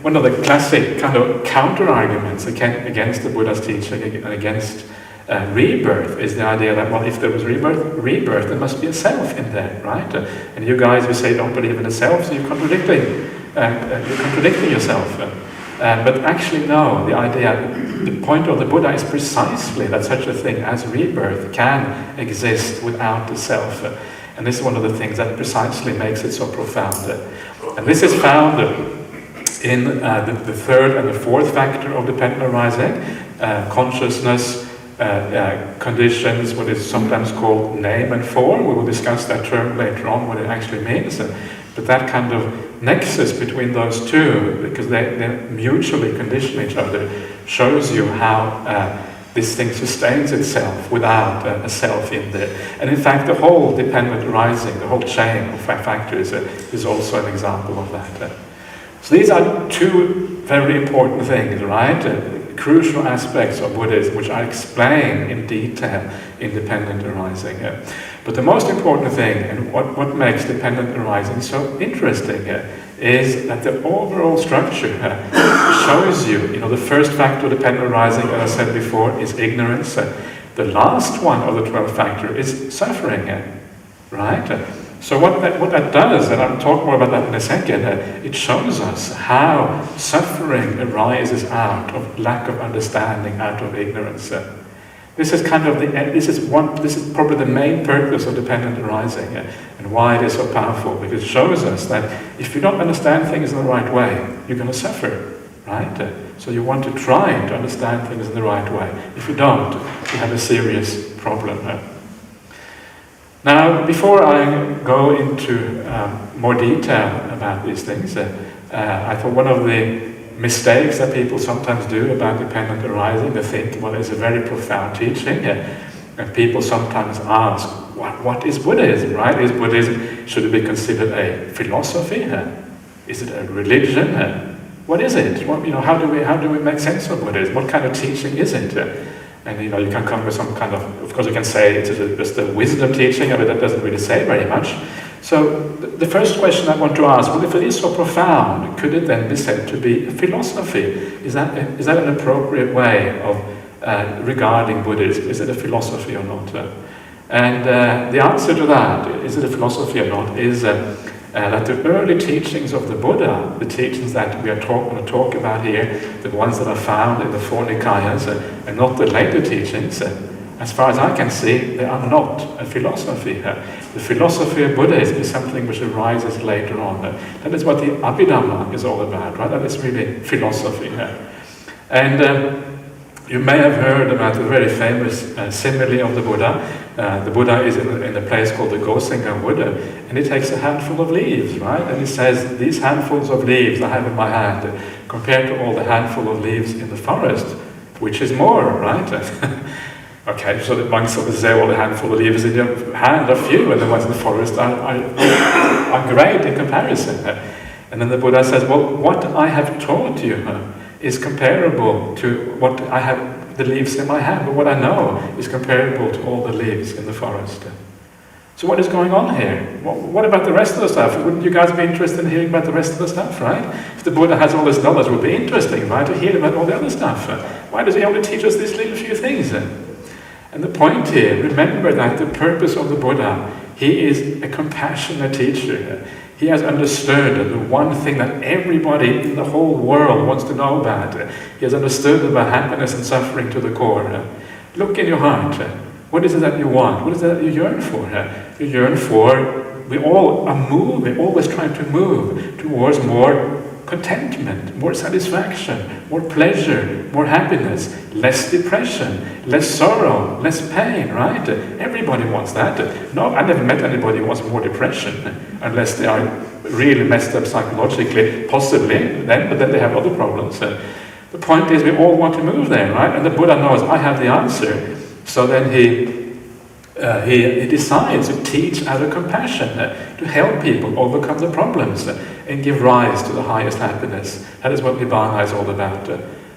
A: One of the classic kind of counter-arguments against the Buddha's teaching and against rebirth is the idea that, well, if there was rebirth, there must be a self in there, right? And you guys who say don't believe in a self, so you're contradicting yourself. But actually, no, the point of the Buddha is precisely that such a thing as rebirth can exist without the self. And this is one of the things that precisely makes it so profound. And this is found in the third and the fourth factor of dependent arising, consciousness, conditions, what is sometimes called name and form. We will discuss that term later on, what it actually means. But that kind of nexus between those two, because they mutually condition each other, shows you how this thing sustains itself without a self in there. And in fact, the whole dependent arising, the whole chain of factors is also an example of that. So these are two very important things, right? Crucial aspects of Buddhism, which I explain in detail in dependent arising. But the most important thing, and what makes dependent arising so interesting, is that the overall structure shows you, the first factor of dependent arising, as I said before, is ignorance. The last one of the 12 factors is suffering, right? So what that does, and I'll talk more about that in a second, it shows us how suffering arises out of lack of understanding, out of ignorance. This is probably the main purpose of dependent arising, and why it is so powerful, because it shows us that if you don't understand things in the right way, you're going to suffer, right? So you want to try to understand things in the right way. If you don't, you have a serious problem. Now, before I go into more detail about these things, I thought one of the mistakes that people sometimes do about dependent arising, they think, well, it's a very profound teaching, and people sometimes ask, what is Buddhism, right? Is Buddhism, should it be considered a philosophy? Is it a religion? What is it? How do we make sense of Buddhism? What kind of teaching is it? And you can come with some kind of course you can say it's just a wisdom teaching, but that doesn't really say very much. So the first question I want to ask, well, if it is so profound, could it then be said to be a philosophy? Is that an appropriate way of regarding Buddhism? Is it a philosophy or not? And the answer to that, is it a philosophy or not, is that the early teachings of the Buddha, the teachings that we are going to talk about here, the ones that are found in the four Nikayas, and not the later teachings, as far as I can see, they are not a philosophy. The philosophy of Buddhism is something which arises later on. That is what the Abhidhamma is all about, right? That is really philosophy. And you may have heard about the very famous simile of the Buddha. The Buddha is in a place called the Gosenga Wood, and he takes a handful of leaves, right? And he says, these handfuls of leaves I have in my hand, compared to all the handful of leaves in the forest, which is more, right? Okay, so the monks of the say, well, the handful of leaves in your hand are few, and the ones in the forest are great in comparison. And then the Buddha says, well, what I have taught you is comparable to what I have, the leaves in my hand, but what I know is comparable to all the leaves in the forest. So what is going on here? What about the rest of the stuff? Wouldn't you guys be interested in hearing about the rest of the stuff, right? If the Buddha has all this knowledge, it would be interesting, right, to hear about all the other stuff. Why does he only teach us these little few things? And the point here, remember that the purpose of the Buddha, he is a compassionate teacher. He has understood the one thing that everybody in the whole world wants to know about. He has understood about happiness and suffering to the core. Look in your heart. What is it that you want? What is it that you yearn for? You yearn for, we all are moving, we're always trying to move towards more contentment, more satisfaction, more pleasure, more happiness, less depression, less sorrow, less pain, right? Everybody wants that. No, I never met anybody who wants more depression, unless they are really messed up psychologically, possibly, but then they have other problems. The point is we all want to move there, right? And the Buddha knows, I have the answer. So then he decides to teach out of compassion, to help people overcome the problems and give rise to the highest happiness. That is what Nibbana is all about.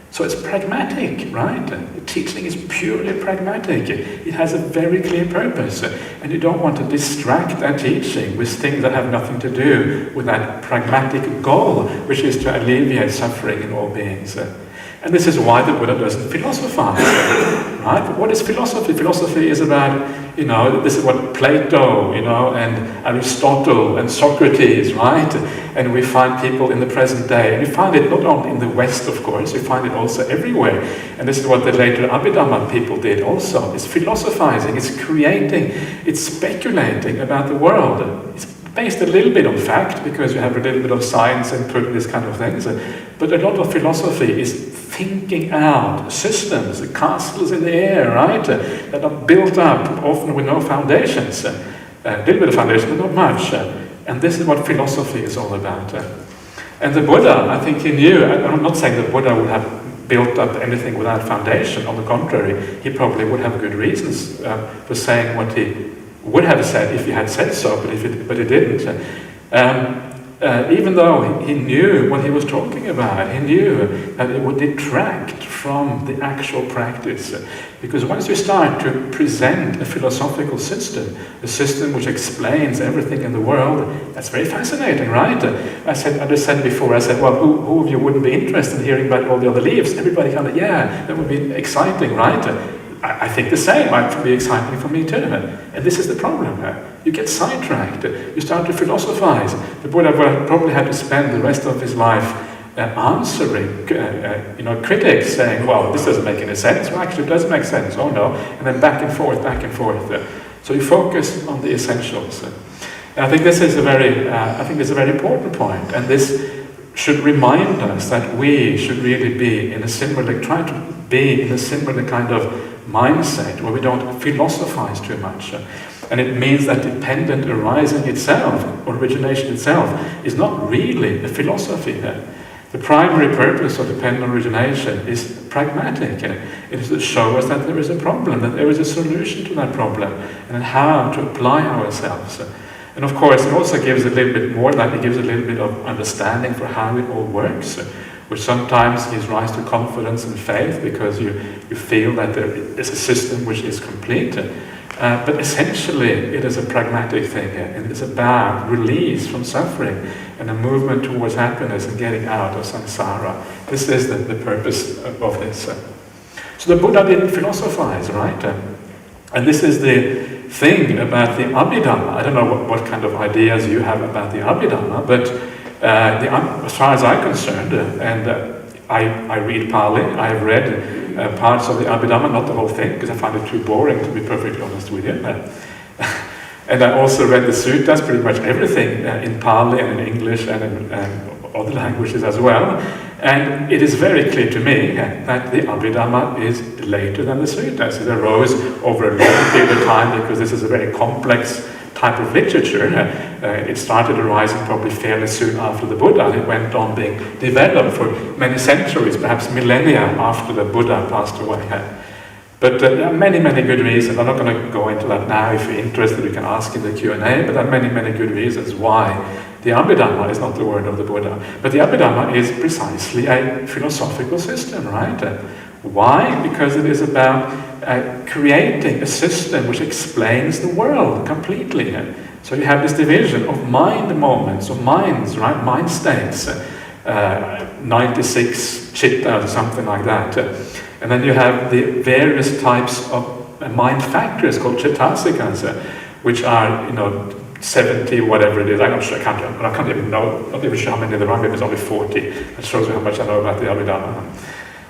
A: So it's pragmatic, right? The teaching is purely pragmatic. It has a very clear purpose. And you don't want to distract that teaching with things that have nothing to do with that pragmatic goal, which is to alleviate suffering in all beings. And this is why the Buddha doesn't philosophize, right? But what is philosophy? Philosophy is about, this is what Plato, and Aristotle and Socrates, right? And we find people in the present day, and we find it not only in the West, of course, we find it also everywhere. And this is what the later Abhidhamma people did also. It's philosophizing, it's creating, it's speculating about the world. It's based a little bit on fact, because you have a little bit of science input in these kind of things. But a lot of philosophy is thinking out systems, castles in the air, right? That are built up, often with no foundations. A little bit of foundation, but not much. And this is what philosophy is all about. And the Buddha, I think he knew, I'm not saying the Buddha would have built up anything without foundation. On the contrary, he probably would have good reasons for saying what he would have said if he had said so, but he didn't. Even though he knew what he was talking about, he knew that it would detract from the actual practice. Because once you start to present a philosophical system, a system which explains everything in the world, that's very fascinating, right? I just said before, well, who of you wouldn't be interested in hearing about all the other leaves? Everybody kind of, yeah, that would be exciting, right? I think the same. It would be exciting for me too. And this is the problem. You get sidetracked. You start to philosophize. The Buddha probably had to spend the rest of his life answering critics, saying, well, this doesn't make any sense. Well, actually, it does make sense. Oh, no. And then back and forth. So you focus on the essentials. And I think this is a very important point. And this should remind us that we should really be try to be in a similar kind of mindset where we don't philosophize too much. And it means that dependent arising itself, or origination itself, is not really a philosophy. The primary purpose of dependent origination is pragmatic. It is to show us that there is a problem, that there is a solution to that problem, and how to apply ourselves. And of course, it also gives a little bit more, it gives a little bit of understanding for how it all works, which sometimes gives rise to confidence and faith, because you feel that there is a system which is complete. But essentially, it is a pragmatic thing, and it's about release from suffering and a movement towards happiness and getting out of samsara. This is the purpose of this. So the Buddha didn't philosophize, right? And this is the thing about the Abhidhamma. I don't know what kind of ideas you have about the Abhidhamma, but as far as I'm concerned, I read Pali, I've read parts of the Abhidhamma, not the whole thing, because I find it too boring, to be perfectly honest with you. And I also read the suttas, pretty much everything in Pali and in English and in other languages as well. And it is very clear to me that the Abhidhamma is later than the suttas. It arose over a long period of time, because this is a very complex type of literature. It started arising probably fairly soon after the Buddha, and it went on being developed for many centuries, perhaps millennia after the Buddha passed away. But there are many, many good reasons. I'm not going to go into that now. If you're interested, you can ask in the Q&A, but there are many, many good reasons why the Abhidhamma is not the word of the Buddha. But the Abhidhamma is precisely a philosophical system, right? Why? Because it is about creating a system which explains the world completely. So you have this division of mind moments, of minds, right? Mind states, 96 chitta or something like that. And then you have the various types of mind factors called chittasikas, which are, 70, whatever it is. I'm not sure, I can't even know, not even sure how many there are, maybe it's only 40. That shows you how much I know about the Abhidhamma.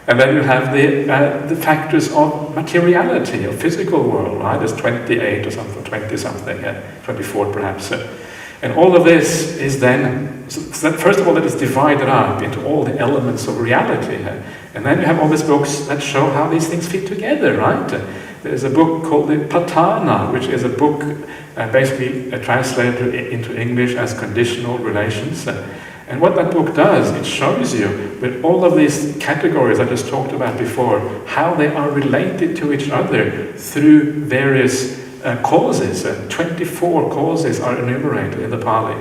A: And then you have the factors of materiality, of physical world, right? There's 28 or something, 20 something, 24 perhaps. And all of this is then, first of all, that is divided up into all the elements of reality. And then you have all these books that show how these things fit together, right? There's a book called the Patana, which is a book basically translated into English as Conditional Relations. And what that book does, it shows you with all of these categories I just talked about before, how they are related to each other through various causes. 24 causes are enumerated in the Pali.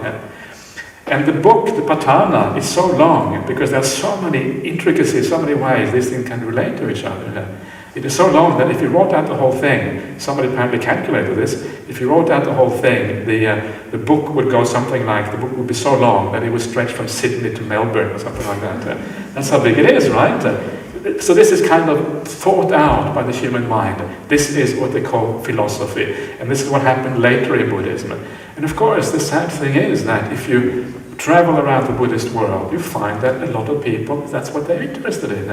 A: And the book, the Patana, is so long because there are so many intricacies, so many ways these things can relate to each other. It is so long that if you wrote out the whole thing, somebody apparently calculated this, if you wrote out the whole thing, the book would go something like, the book would be so long that it would stretch from Sydney to Melbourne or something like that. That's how big it is, right? So this is kind of thought out by the human mind. This is what they call philosophy. And this is what happened later in Buddhism. And of course, the sad thing is that if you travel around the Buddhist world, you find that a lot of people, that's what they're interested in.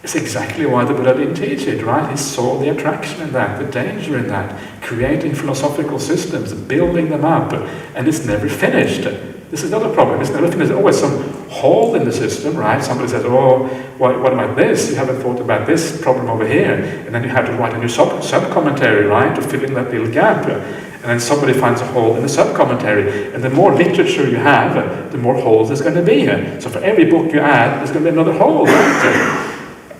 A: It's exactly why the Buddha didn't teach it, right? He saw the attraction in that, the danger in that, creating philosophical systems, building them up, and it's never finished. This is not a problem, it's never finished. There's always some hole in the system, right? Somebody says, oh, what about this? You haven't thought about this problem over here. And then you have to write a new sub-commentary, right, to fill in that little gap. And then somebody finds a hole in the sub-commentary. And the more literature you have, the more holes there's going to be. So for every book you add, there's going to be another hole, right?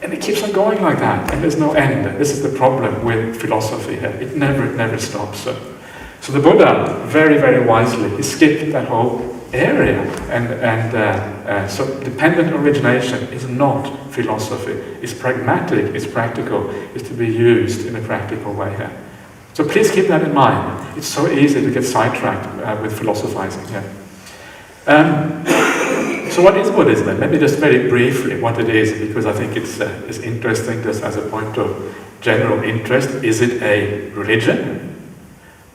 A: And it keeps on going like that, and there's no end. This is the problem with philosophy here. It never stops. So the Buddha, very, very wisely, he skipped that whole area. So dependent origination is not philosophy. It's pragmatic, it's practical, it's to be used in a practical way here. So please keep that in mind. It's so easy to get sidetracked with philosophizing here. So what is Buddhism then? Maybe just very briefly what it is, because I think it's interesting just as a point of general interest. Is it a religion?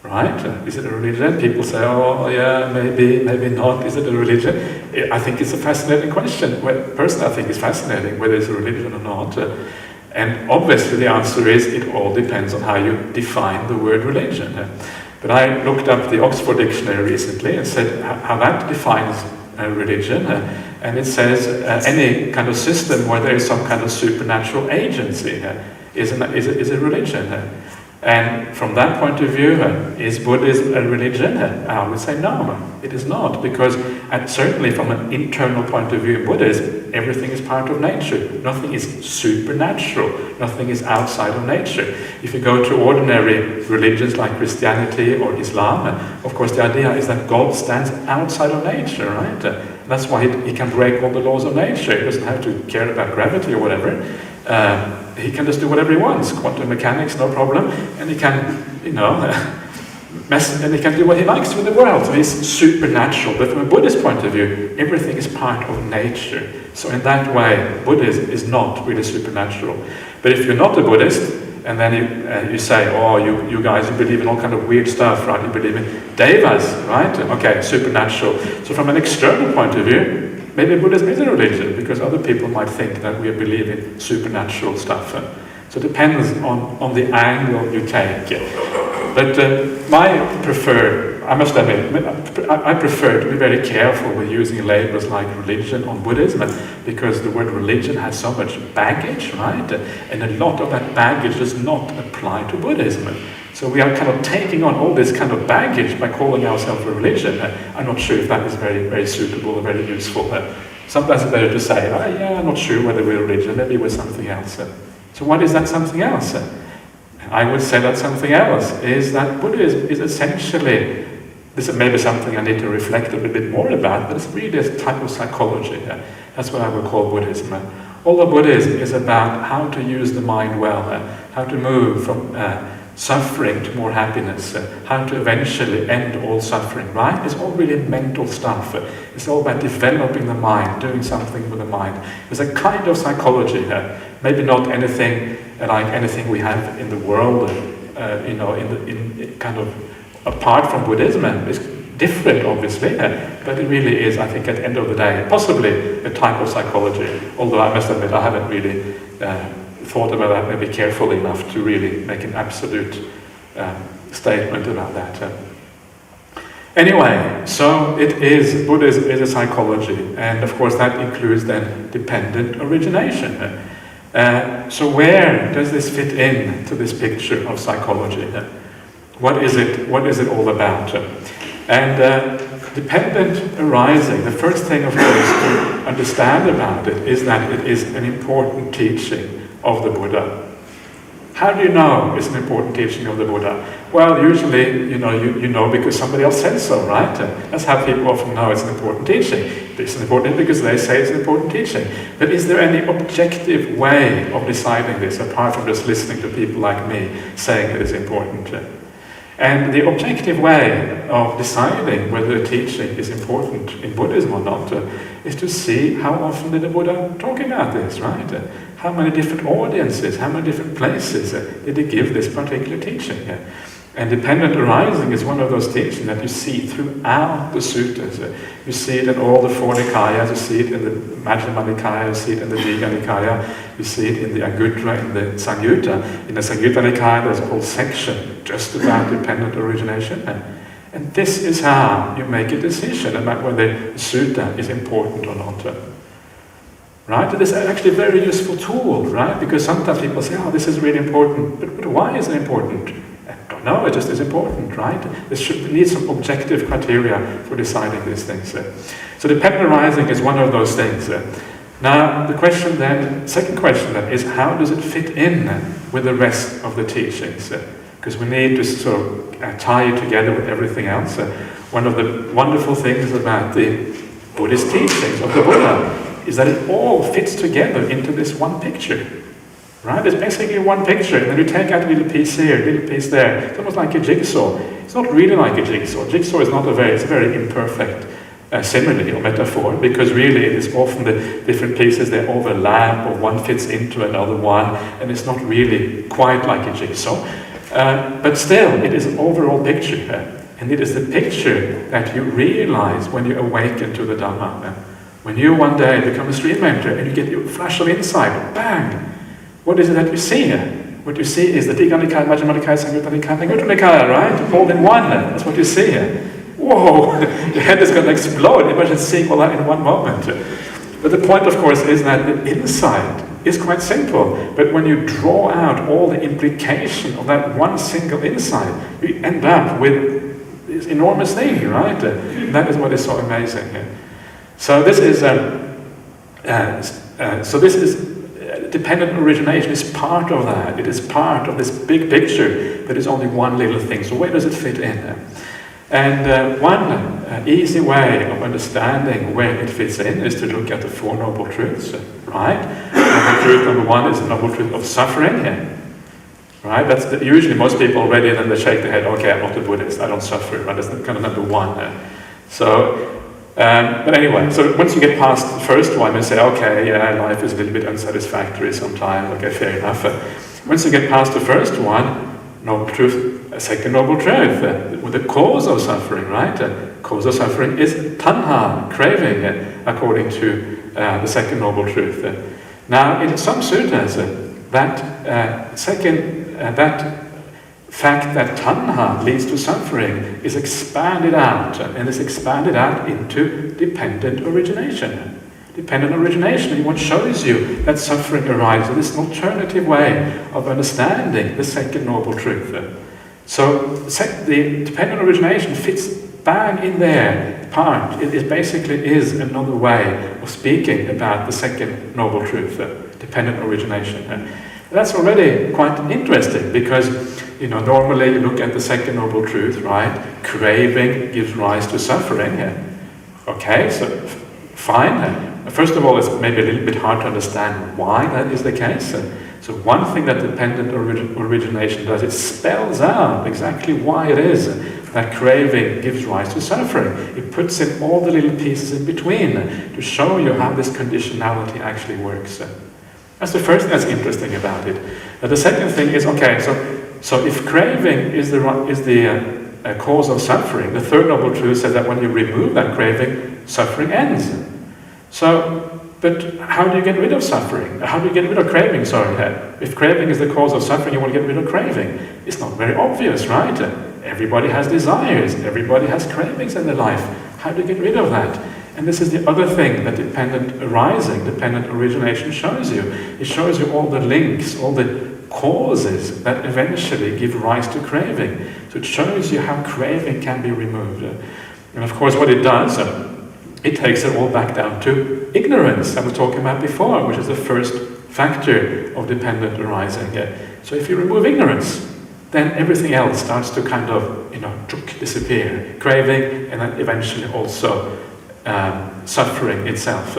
A: Right? Is it a religion? People say, oh yeah, maybe not. Is it a religion? I think it's a fascinating question. Personally, I think it's fascinating whether it's a religion or not. And obviously the answer is it all depends on how you define the word religion. But I looked up the Oxford Dictionary recently and said how that defines religion, and it says any kind of system where there is some kind of supernatural agency is a religion. And from that point of view, is Buddhism a religion? I would say no, it is not, because certainly from an internal point of view in Buddhism, everything is part of nature. Nothing is supernatural. Nothing is outside of nature. If you go to ordinary religions like Christianity or Islam, of course the idea is that God stands outside of nature, right? That's why he can break all the laws of nature. He doesn't have to care about gravity or whatever. He can just do whatever he wants. Quantum mechanics, no problem. And he can, and he can do what he likes with the world. So he's supernatural. But from a Buddhist point of view, everything is part of nature. So in that way, Buddhism is not really supernatural. But if you're not a Buddhist, and then you say, oh, you guys, you believe in all kind of weird stuff, right? You believe in devas, right? Okay, supernatural. So from an external point of view, maybe Buddhism is a religion, because other people might think that we believe in supernatural stuff. So it depends on the angle you take. But I must admit, I prefer to be very careful with using labels like religion on Buddhism, because the word religion has so much baggage, right? And a lot of that baggage does not apply to Buddhism. So we are kind of taking on all this kind of baggage by calling ourselves a religion. I'm not sure if that is very, very suitable or very useful. Sometimes it's better to say, I'm not sure whether we're a religion, maybe we're something else. So what is that something else? I would say that something else is that Buddhism is essentially, this is maybe something I need to reflect a little bit more about, but it's really a type of psychology. That's what I would call Buddhism. All of Buddhism is about how to use the mind well, how to move from suffering to more happiness, how to eventually end all suffering, right? It's all really mental stuff. It's all about developing the mind, doing something with the mind. There's a kind of psychology here, maybe not anything like anything we have in the world, in kind of apart from Buddhism. It's different, obviously, but it really is, I think, at the end of the day, possibly a type of psychology, although I must admit I haven't really thought about that maybe carefully enough to really make an absolute statement about that. Anyway, so Buddhism is a psychology, and of course that includes then dependent origination. So where does this fit in to this picture of psychology? What is it all about? And dependent arising, the first thing of course to understand about it is that it is an important teaching of the Buddha. How do you know it's an important teaching of the Buddha? Well, usually, you know because somebody else said so, right? That's how people often know it's an important teaching. It's important because they say it's an important teaching. But is there any objective way of deciding this, apart from just listening to people like me saying it is important? And the objective way of deciding whether a teaching is important in Buddhism or not is to see how often did the Buddha talk about this, right? How many different audiences, how many different places did he give this particular teaching? And dependent arising is one of those teachings that you see throughout the suttas. You see it in all the four Nikayas, you see it in the Majjhima Nikaya, you see it in the Digha Nikaya, you see it in the Anguttara, in the Samyutta. In the Samyutta Nikaya there's a whole section just about dependent origination. And this is how you make a decision about whether the sutta is important or not. Right? It is actually a very useful tool, right? Because sometimes people say, oh, this is really important, but why is it important? No, it just is important, right? There needs some objective criteria for deciding these things. So dependent arising is one of those things. Now, the question then, second question then, is how does it fit in with the rest of the teachings? Because we need to sort of tie it together with everything else. One of the wonderful things about the Buddhist teachings of the Buddha is that it all fits together into this one picture. Right? It's basically one picture, and then you take out a little piece here, a little piece there. It's almost like a jigsaw. It's not really like a jigsaw. Jigsaw is it's a very imperfect simile or metaphor, because really it is often the different pieces that overlap, or one fits into another one, and it's not really quite like a jigsaw. But still, it is an overall picture, and it is the picture that you realize when you awaken to the Dhamma. When you one day become a stream enter and you get your flash of insight, bang! What is it that you see here? What you see is the Digha Nikaya, Majjhima Nikaya, Samyutta Nikaya, Anguttara Nikaya, right? All in one. That's what you see here. Whoa! Your head is going to explode. Imagine seeing all that in one moment. But the point, of course, is that the insight is quite simple. But when you draw out all the implication of that one single insight, you end up with this enormous thing, right? And that is what is so amazing. So this is dependent origination is part of that. It is part of this big picture that is only one little thing. So where does it fit in? And one easy way of understanding where it fits in is to look at the Four Noble Truths, right? Noble truth number one is the noble truth of suffering. Right? That's usually most people already, then they shake their head, okay, I'm not a Buddhist, I don't suffer. Right? That's kind of number one. But anyway, so once you get past the first one and say, okay, yeah, life is a little bit unsatisfactory sometimes, okay, fair enough. Once you get past the first one, noble truth, a second noble truth, the cause of suffering, right? Cause of suffering is tanha, craving, according to the second noble truth. Now, in some suttas, that fact that tanha leads to suffering is expanded out, and is expanded out into dependent origination. Dependent origination, what shows you that suffering arises. This is an alternative way of understanding the second noble truth. So the dependent origination fits bang in there part. It basically is another way of speaking about the second noble truth, dependent origination. That's already quite interesting, because normally you look at the second noble truth, right? Craving gives rise to suffering. Okay, so fine. First of all, it's maybe a little bit hard to understand why that is the case. So one thing that dependent origination does, it spells out exactly why it is that craving gives rise to suffering. It puts in all the little pieces in between to show you how this conditionality actually works. That's the first thing that's interesting about it. The second thing is, okay, so if craving is the cause of suffering, the third noble truth says that when you remove that craving, suffering ends. So, but how do you get rid of suffering? How do you get rid of craving? Sorry, if craving is the cause of suffering, you want to get rid of craving. It's not very obvious, right? Everybody has desires. Everybody has cravings in their life. How do you get rid of that? And this is the other thing that dependent origination shows you. It shows you all the links, all the causes that eventually give rise to craving. So it shows you how craving can be removed. And of course what it does, it takes it all back down to ignorance, I was talking about before, which is the first factor of dependent arising. So if you remove ignorance, then everything else starts to kind of, disappear. Craving, and then eventually also suffering itself.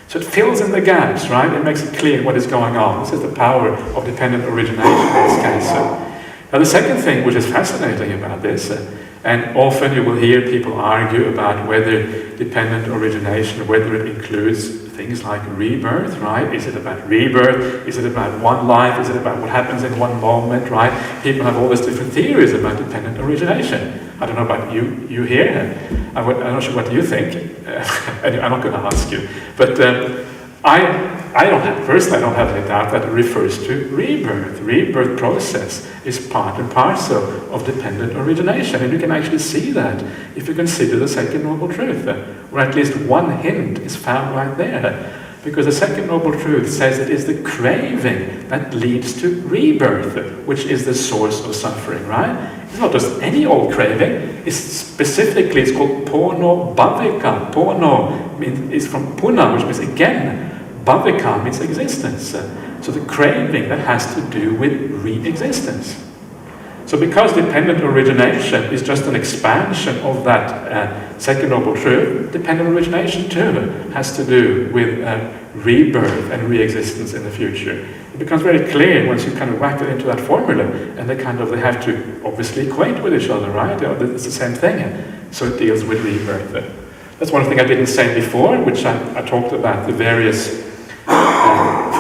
A: So it fills in the gaps, right? It makes it clear what is going on. This is the power of dependent origination in this case. Now the second thing which is fascinating about this, and often you will hear people argue about whether dependent origination, whether it includes things like rebirth, right? Is it about rebirth? Is it about one life? Is it about what happens in one moment, right? People have all these different theories about dependent origination. I don't know about you here. I'm not sure what you think. I'm not going to ask you. But I don't have any doubt that it refers to rebirth. Rebirth process is part and parcel of dependent origination. And you can actually see that if you consider the second noble truth. Or at least one hint is found right there. Because the second noble truth says it is the craving that leads to rebirth, which is the source of suffering, right? It's not just any old craving. It's called porno bhavika. Porno is from puna, which means again. bhavika means existence. So the craving that has to do with re-existence. So because dependent origination is just an expansion of that second noble truth, dependent origination too has to do with rebirth and re-existence in the future. It becomes very clear once you kind of whack it into that formula, and they have to obviously equate with each other, right? It's the same thing. So it deals with rebirth. That's one thing I didn't say before, which I talked about the various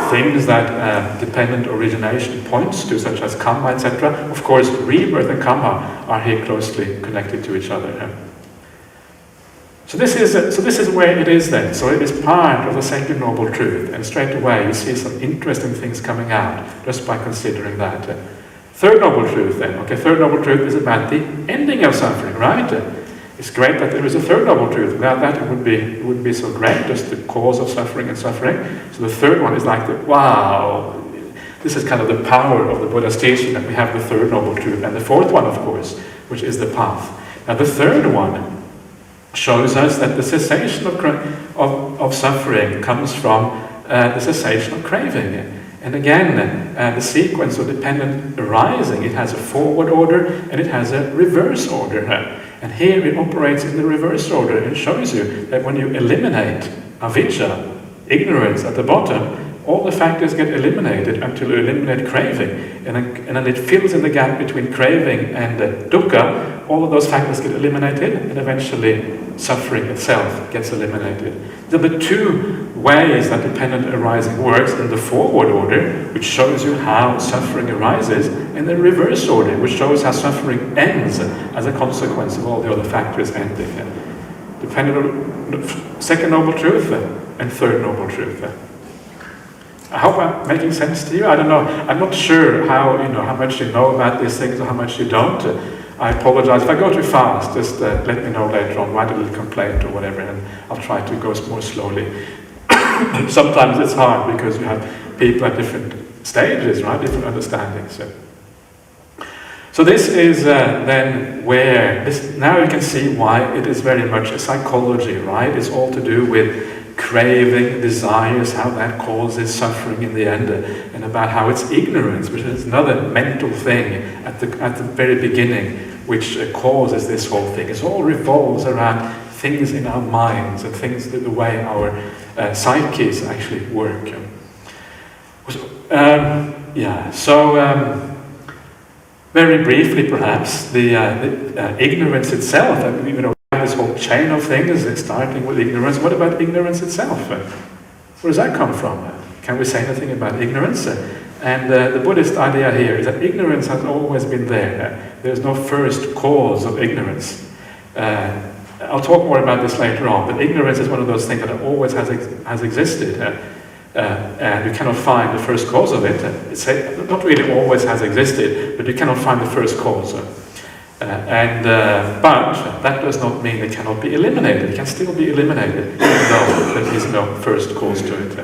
A: things that dependent origination points to, such as karma, etc. Of course, rebirth and karma are here closely connected to each other. So this is where it is then. So it is part of the second noble truth, and straight away you see some interesting things coming out just by considering that. Third noble truth then. Okay, third noble truth is about the ending of suffering, right? It's great that there is a third noble truth. Without that, it wouldn't be so great, just the cause of suffering and suffering. So the third one is like wow, this is kind of the power of the Buddha's teaching, that we have the third noble truth. And the fourth one, of course, which is the path. Now the third one shows us that the cessation of suffering comes from the cessation of craving. And again, the sequence of dependent arising, it has a forward order and it has a reverse order. And here it operates in the reverse order. It shows you that when you eliminate avijja, ignorance at the bottom, all the factors get eliminated until you eliminate craving. And then it fills in the gap between craving and dukkha. All of those factors get eliminated, and eventually suffering itself gets eliminated. There are the two ways that dependent arising works: in the forward order, which shows you how suffering arises, and the reverse order, which shows how suffering ends as a consequence of all the other factors ending. Second noble truth and third noble truth. I hope I'm making sense to you. I don't know. I'm not sure how much you know about these things or how much you don't. I apologize if I go too fast. Just let me know later on. Write a little complaint or whatever, and I'll try to go more slowly. Sometimes it's hard because you have people at different stages, right? Different understandings. So this is then where now you can see why it is very much a psychology, right? It's all to do with craving, desires, how that causes suffering in the end, and about how it's ignorance, which is another mental thing at the very beginning, which causes this whole thing. It all revolves around things in our minds and things, the way our psyches actually work. Very briefly, perhaps, the ignorance itself. This whole chain of things, starting with ignorance. What about ignorance itself? Where does that come from? Can we say anything about ignorance? And the Buddhist idea here is that ignorance has always been there. There's no first cause of ignorance. I'll talk more about this later on, but ignorance is one of those things that always has existed. And you cannot find the first cause of it. It's not really always has existed, but you cannot find the first cause. But that does not mean it cannot be eliminated. It can still be eliminated, even though there is no first cause to it.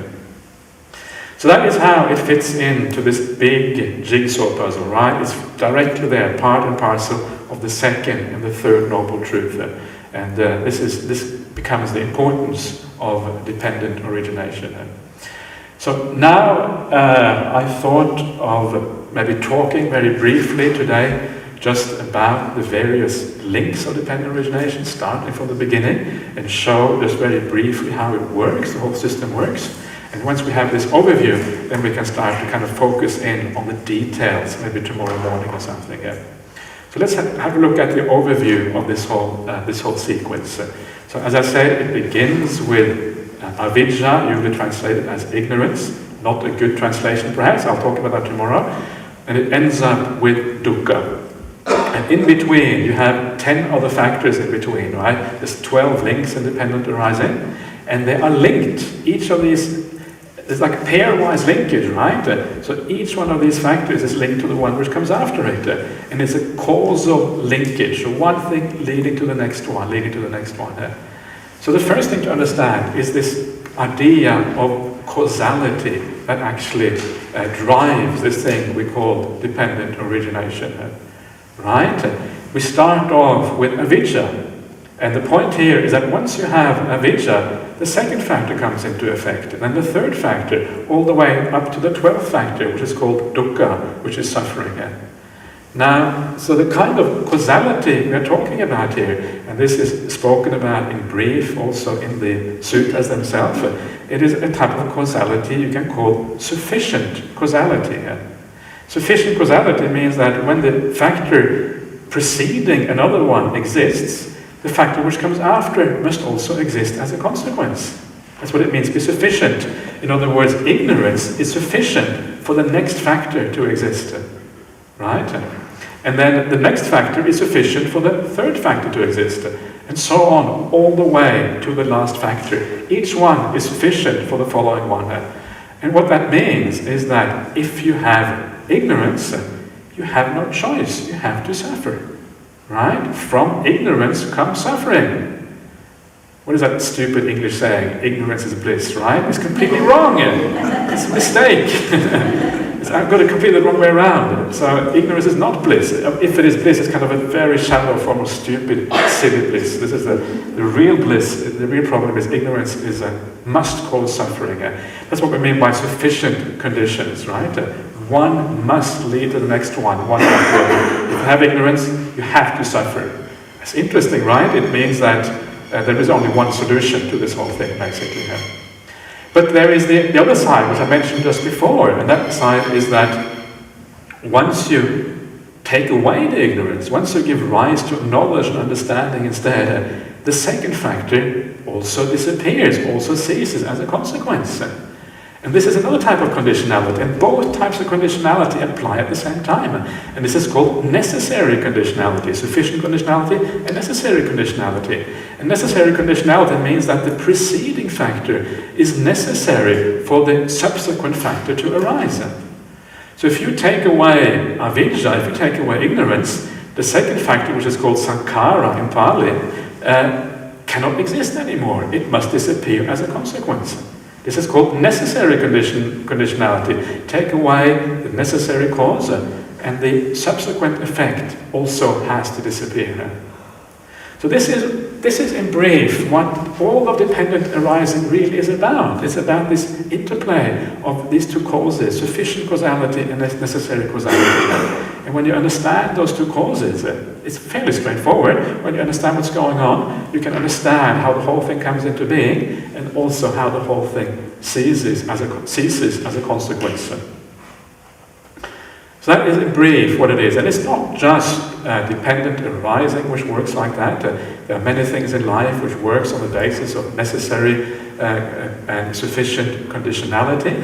A: So that is how it fits into this big jigsaw puzzle, right? It's directly there, part and parcel of the second and the third noble truth. And this becomes the importance of dependent origination. So now I thought of maybe talking very briefly today just about the various links of dependent origination, starting from the beginning, and show just very briefly how it works, the whole system works. And once we have this overview, then we can start to kind of focus in on the details, maybe tomorrow morning or something. So let's have a look at the overview of this whole sequence. So as I said, it begins with avijja, usually translated as ignorance. Not a good translation, perhaps. I'll talk about that tomorrow. And it ends up with dukkha. And in between, you have 10 other factors in between, right? There's 12 links in dependent arising, and they are linked. Each of these, it's like a pairwise linkage, right? So each one of these factors is linked to the one which comes after it. And it's a causal linkage, so one thing leading to the next one, leading to the next one. So the first thing to understand is this idea of causality that actually drives this thing we call dependent origination. Right? We start off with avijja. And the point here is that once you have avijja, the second factor comes into effect, and then the third factor, all the way up to the 12th factor, which is called dukkha, which is suffering. Now, so the kind of causality we're talking about here, and this is spoken about in brief also in the sutras themselves, it is a type of causality you can call sufficient causality. Sufficient causality means that when the factor preceding another one exists, the factor which comes after must also exist as a consequence. That's what it means to be sufficient. In other words, ignorance is sufficient for the next factor to exist. Right? And then the next factor is sufficient for the third factor to exist. And so on, all the way to the last factor. Each one is sufficient for the following one. And what that means is that if you have ignorance, you have no choice. You have to suffer. Right? From ignorance comes suffering. What is that stupid English saying? Ignorance is bliss, right? It's completely wrong. It's a mistake. I've got it completely the wrong way around. So ignorance is not bliss. If it is bliss, it's kind of a very shallow form of stupid, silly bliss. This is the real bliss. The real problem is ignorance is must cause suffering. That's what we mean by sufficient conditions, right? One must lead to the next one after the other. If you have ignorance, you have to suffer. It's interesting, right? It means that there is only one solution to this whole thing, basically. But there is the other side, which I mentioned just before, and that side is that once you take away the ignorance, once you give rise to knowledge and understanding instead, the second factor also disappears, also ceases as a consequence. And this is another type of conditionality, and both types of conditionality apply at the same time. And this is called necessary conditionality, sufficient conditionality and necessary conditionality. And necessary conditionality means that the preceding factor is necessary for the subsequent factor to arise. So if you take away avijja, if you take away ignorance, the second factor, which is called sankhara in Pali, cannot exist anymore. It must disappear as a consequence. This is called necessary conditionality. Take away the necessary cause, and the subsequent effect also has to disappear. So this is in brief what all of dependent arising really is about. It's about this interplay of these two causes, sufficient causality and necessary causality. And when you understand those two causes, it's fairly straightforward. When you understand what's going on, you can understand how the whole thing comes into being, and also how the whole thing ceases as a consequence. So that is in brief what it is. And it's not just dependent arising which works like that. There are many things in life which works on the basis of necessary and sufficient conditionality.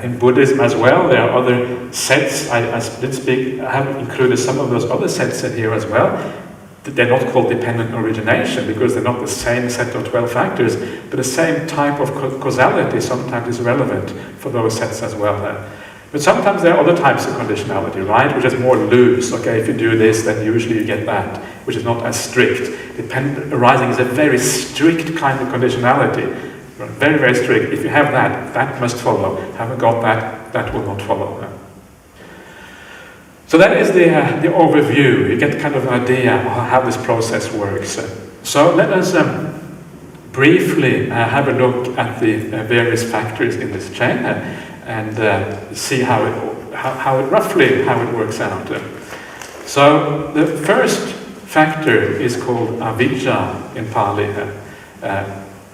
A: In Buddhism as well, there are other sets. I have included some of those other sets in here as well. They're not called dependent origination because they're not the same set of 12 factors, but the same type of causality sometimes is relevant for those sets as well. But sometimes there are other types of conditionality, right, which is more loose. Okay, if you do this, then usually you get that, which is not as strict. Dependent arising is a very strict kind of conditionality. Very, very strict. If you have that, that must follow. Haven't got that, that will not follow. So that is the overview. You get kind of an idea of how this process works. So let us briefly have a look at the various factors in this chain and see how it works out. So the first factor is called avijja in Pali.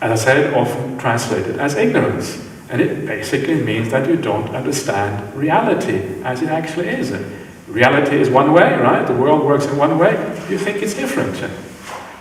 A: As I said, often translated as ignorance. And it basically means that you don't understand reality as it actually is. Reality is one way, right? The world works in one way. You think it's different.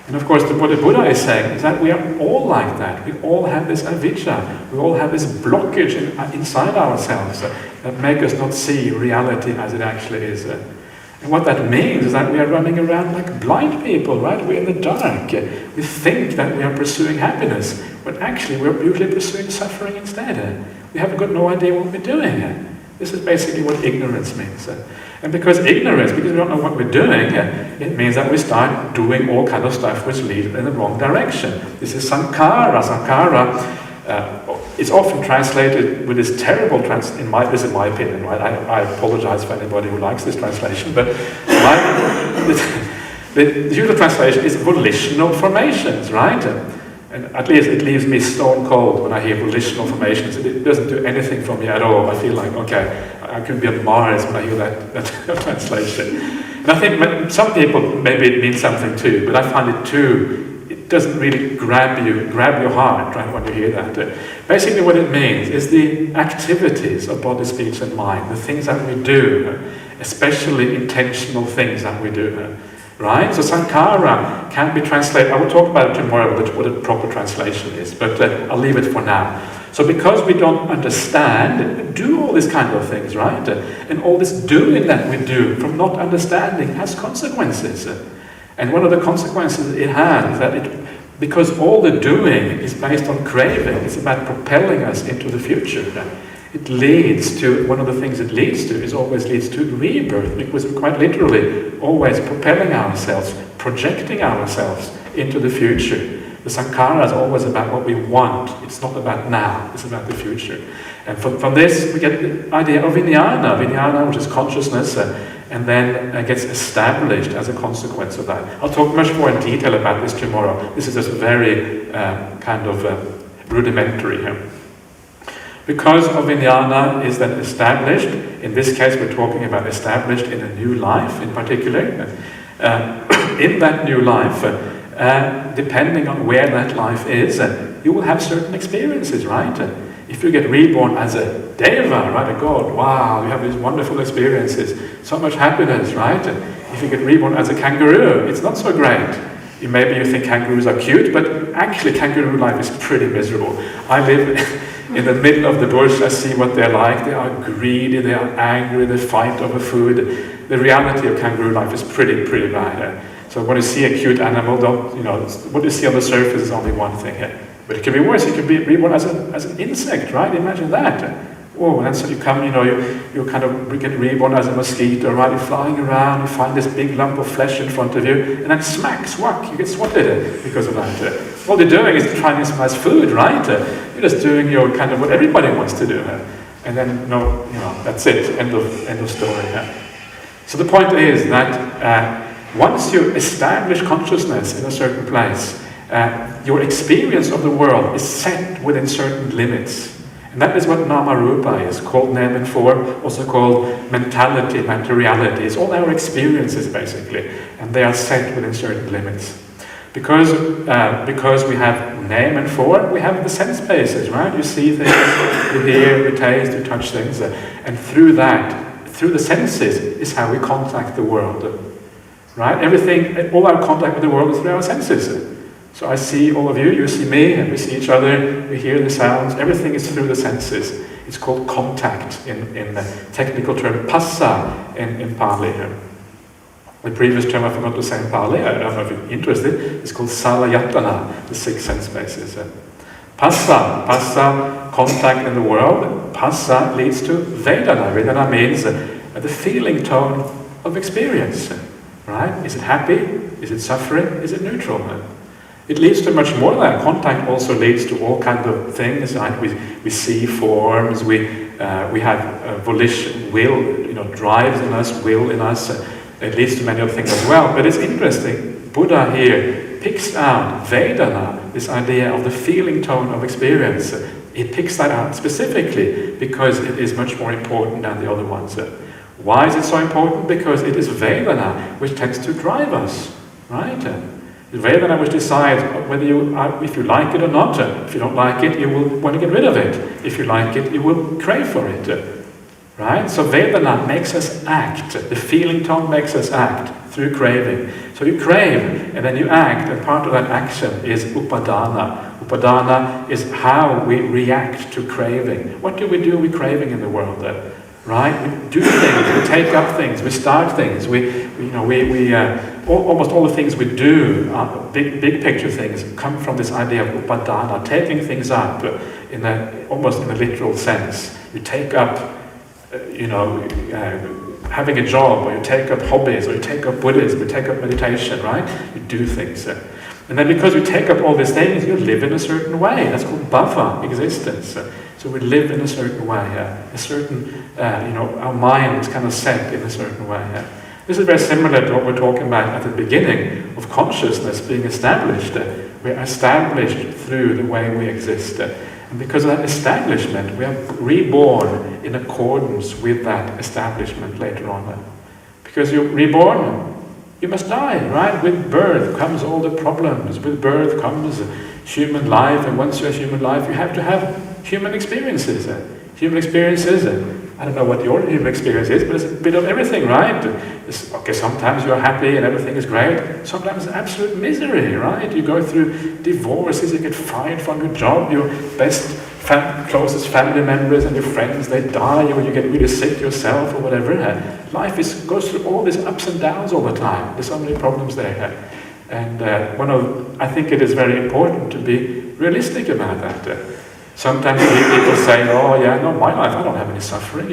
A: And of course, what the Buddha is saying is that we are all like that. We all have this avijja. We all have this blockage inside ourselves that make us not see reality as it actually is. And what that means is that we are running around like blind people, right? We're in the dark. We think that we are pursuing happiness, but actually we're usually pursuing suffering instead. We haven't got no idea what we're doing. This is basically what ignorance means. And because we don't know what we're doing, it means that we start doing all kind of stuff which lead in the wrong direction. This is sankhara. Sankhara is often translated with this terrible this is my opinion, right? I apologize for anybody who likes this translation, but The usual translation is volitional formations, right? And at least it leaves me stone cold when I hear volitional formations. It doesn't do anything for me at all. I feel like, okay, I could be on Mars when I hear that translation. And I think some people, maybe it means something too, but I find it too, it doesn't really grab your heart, right, when you hear that. Basically what it means is the activities of body, speech and mind, the things that we do, especially intentional things that we do. Right? So sankhara can be translated, I will talk about it tomorrow, what a proper translation is, but I'll leave it for now. So because we don't understand, do all these kind of things, right? And all this doing that we do from not understanding has consequences. And one of the consequences it has is that because all the doing is based on craving, it's about propelling us into the future. It leads to, one of the things it leads to is always leads to rebirth, because quite literally always propelling ourselves, projecting ourselves into the future. The sankhara is always about what we want. It's not about now, it's about the future. And from this we get the idea of vijnana, which is consciousness, and then gets established as a consequence of that. I'll talk much more in detail about this tomorrow. This is just very kind of rudimentary here. Because of vijnana is then established, in this case we're talking about established in a new life in particular, in that new life, depending on where that life is, you will have certain experiences, right? If you get reborn as a deva, right, a god, wow, you have these wonderful experiences, so much happiness, right? If you get reborn as a kangaroo, it's not so great. Maybe you think kangaroos are cute, but actually kangaroo life is pretty miserable. I live in the middle of the bush, I see what they're like. They are greedy, they are angry, they fight over food. The reality of kangaroo life is pretty bad. So when you see a cute animal, what you see on the surface is only one thing. But it can be worse. It can be reborn as an insect, right? Imagine that. Whoa, and so you come, you kind of get reborn as a mosquito, right? You're flying around, you find this big lump of flesh in front of you, and then smack, you get swatted because of that. All you're doing is trying to smash food, right? You're just doing your kind of what everybody wants to do. And then, that's it, end of story. So the point is that once you establish consciousness in a certain place, your experience of the world is set within certain limits. And that is what Nama-rupa is, called name and form, also called mentality, materiality. It's all our experiences, basically, and they are set within certain limits. Because we have name and form, we have the sense bases, right? You see things, you hear, you taste, you touch things, and through that, through the senses, is how we contact the world, right? Everything, all our contact with the world is through our senses. So I see all of you, you see me, and we see each other, we hear the sounds, everything is through the senses. It's called contact in the technical term, phassa in Pali. The previous term I forgot to say in Pali, I don't know if you're interested, it's called salayatana, the six sense bases. Phassa, contact in the world. Phassa leads to Vedana. Vedana means the feeling tone of experience, right? Is it happy? Is it suffering? Is it neutral? It leads to much more than that. Contact also leads to all kinds of things, right? We see forms, we have volition, will, drives in us, will in us. It leads to many other things as well. But it's interesting, Buddha here picks out Vedana, this idea of the feeling tone of experience. It picks that out specifically because it is much more important than the other ones. Why is it so important? Because it is Vedana which tends to drive us, right? Vedana which decides whether if you like it or not. If you don't like it, you will want to get rid of it. If you like it, you will crave for it. Right? So Vedana makes us act. The feeling tone makes us act through craving. So you crave and then you act, and part of that action is upadana. Upadana is how we react to craving. What do we do with craving in the world? Right? We do things, we take up things, we start things, almost all the things we do, big picture things, come from this idea of upadana, taking things up almost in a literal sense. You take up, having a job, or you take up hobbies, or you take up Buddhism, you take up meditation, right? You do things. And then because you take up all these things, you live in a certain way. That's called bhava, existence. So we live in a certain way, a certain, our mind is kind of set in a certain way. This is very similar to what we're talking about at the beginning of consciousness being established. We're established through the way we exist. And because of that establishment, we are reborn in accordance with that establishment later on. Because you're reborn, you must die, right? With birth comes all the problems. With birth comes human life, and once you have human life, you have to have human experiences. Human experiences, I don't know what your human experience is, but it's a bit of everything, right? Okay, sometimes you're happy and everything is great. Sometimes it's absolute misery, right? You go through divorces, you get fired from your job, your closest family members and your friends, they die, or you get really sick yourself or whatever. Life goes through all these ups and downs all the time. There's so many problems there. And I think it is very important to be realistic about that. Sometimes people say, oh yeah, no, my life, I don't have any suffering,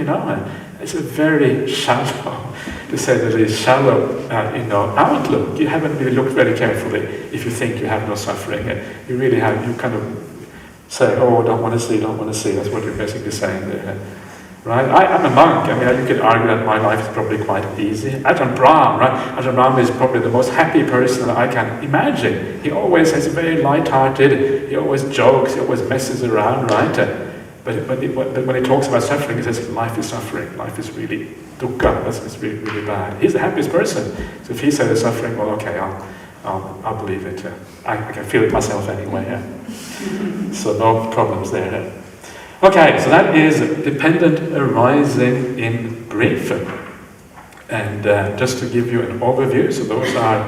A: It's a very shallow, to say the least, shallow, outlook. You haven't really looked very carefully if you think you have no suffering. You really have, you kind of say, oh, don't want to see. That's what you're basically saying there. Right? I'm a monk. You could argue that my life is probably quite easy. Ajahn Brahmali, right? Ajahn Brahmali is probably the most happy person that I can imagine. He always is very light-hearted. He always jokes. He always messes around, right? But when he talks about suffering, he says life is suffering. Life is really dukkha. It's really, really bad. He's the happiest person. So if he says there's suffering, well, okay, I'll believe it. I can feel it myself anyway. So no problems there. Okay, so that is dependent arising in brief. And just to give you an overview, so those are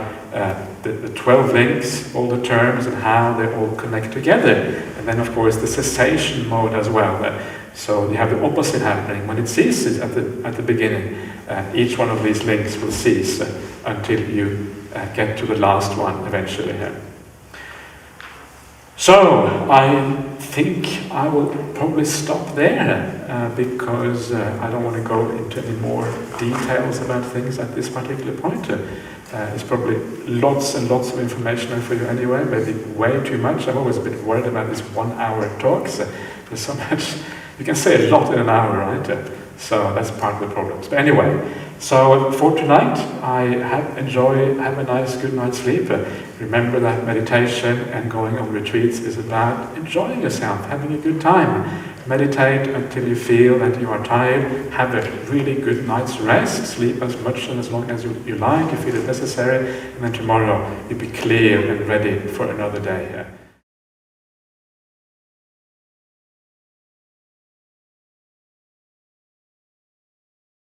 A: the 12 links, all the terms and how they all connect together. And then of course the cessation mode as well. So you have the opposite happening. When it ceases at the beginning, each one of these links will cease until you get to the last one eventually. So I think I will probably stop there because I don't want to go into any more details about things at this particular point. It's probably lots and lots of information for you anyway, maybe way too much. I'm always a bit worried about these 1 hour talks. There's so much, you can say a lot in an hour, right? So that's part of the problems. But anyway, so for tonight, have a nice good night's sleep. Remember that meditation and going on retreats is about enjoying yourself, having a good time. Meditate until you feel that you are tired. Have a really good night's rest. Sleep as much and as long as you like, you feel it necessary. And then tomorrow you'll be clear and ready for another day.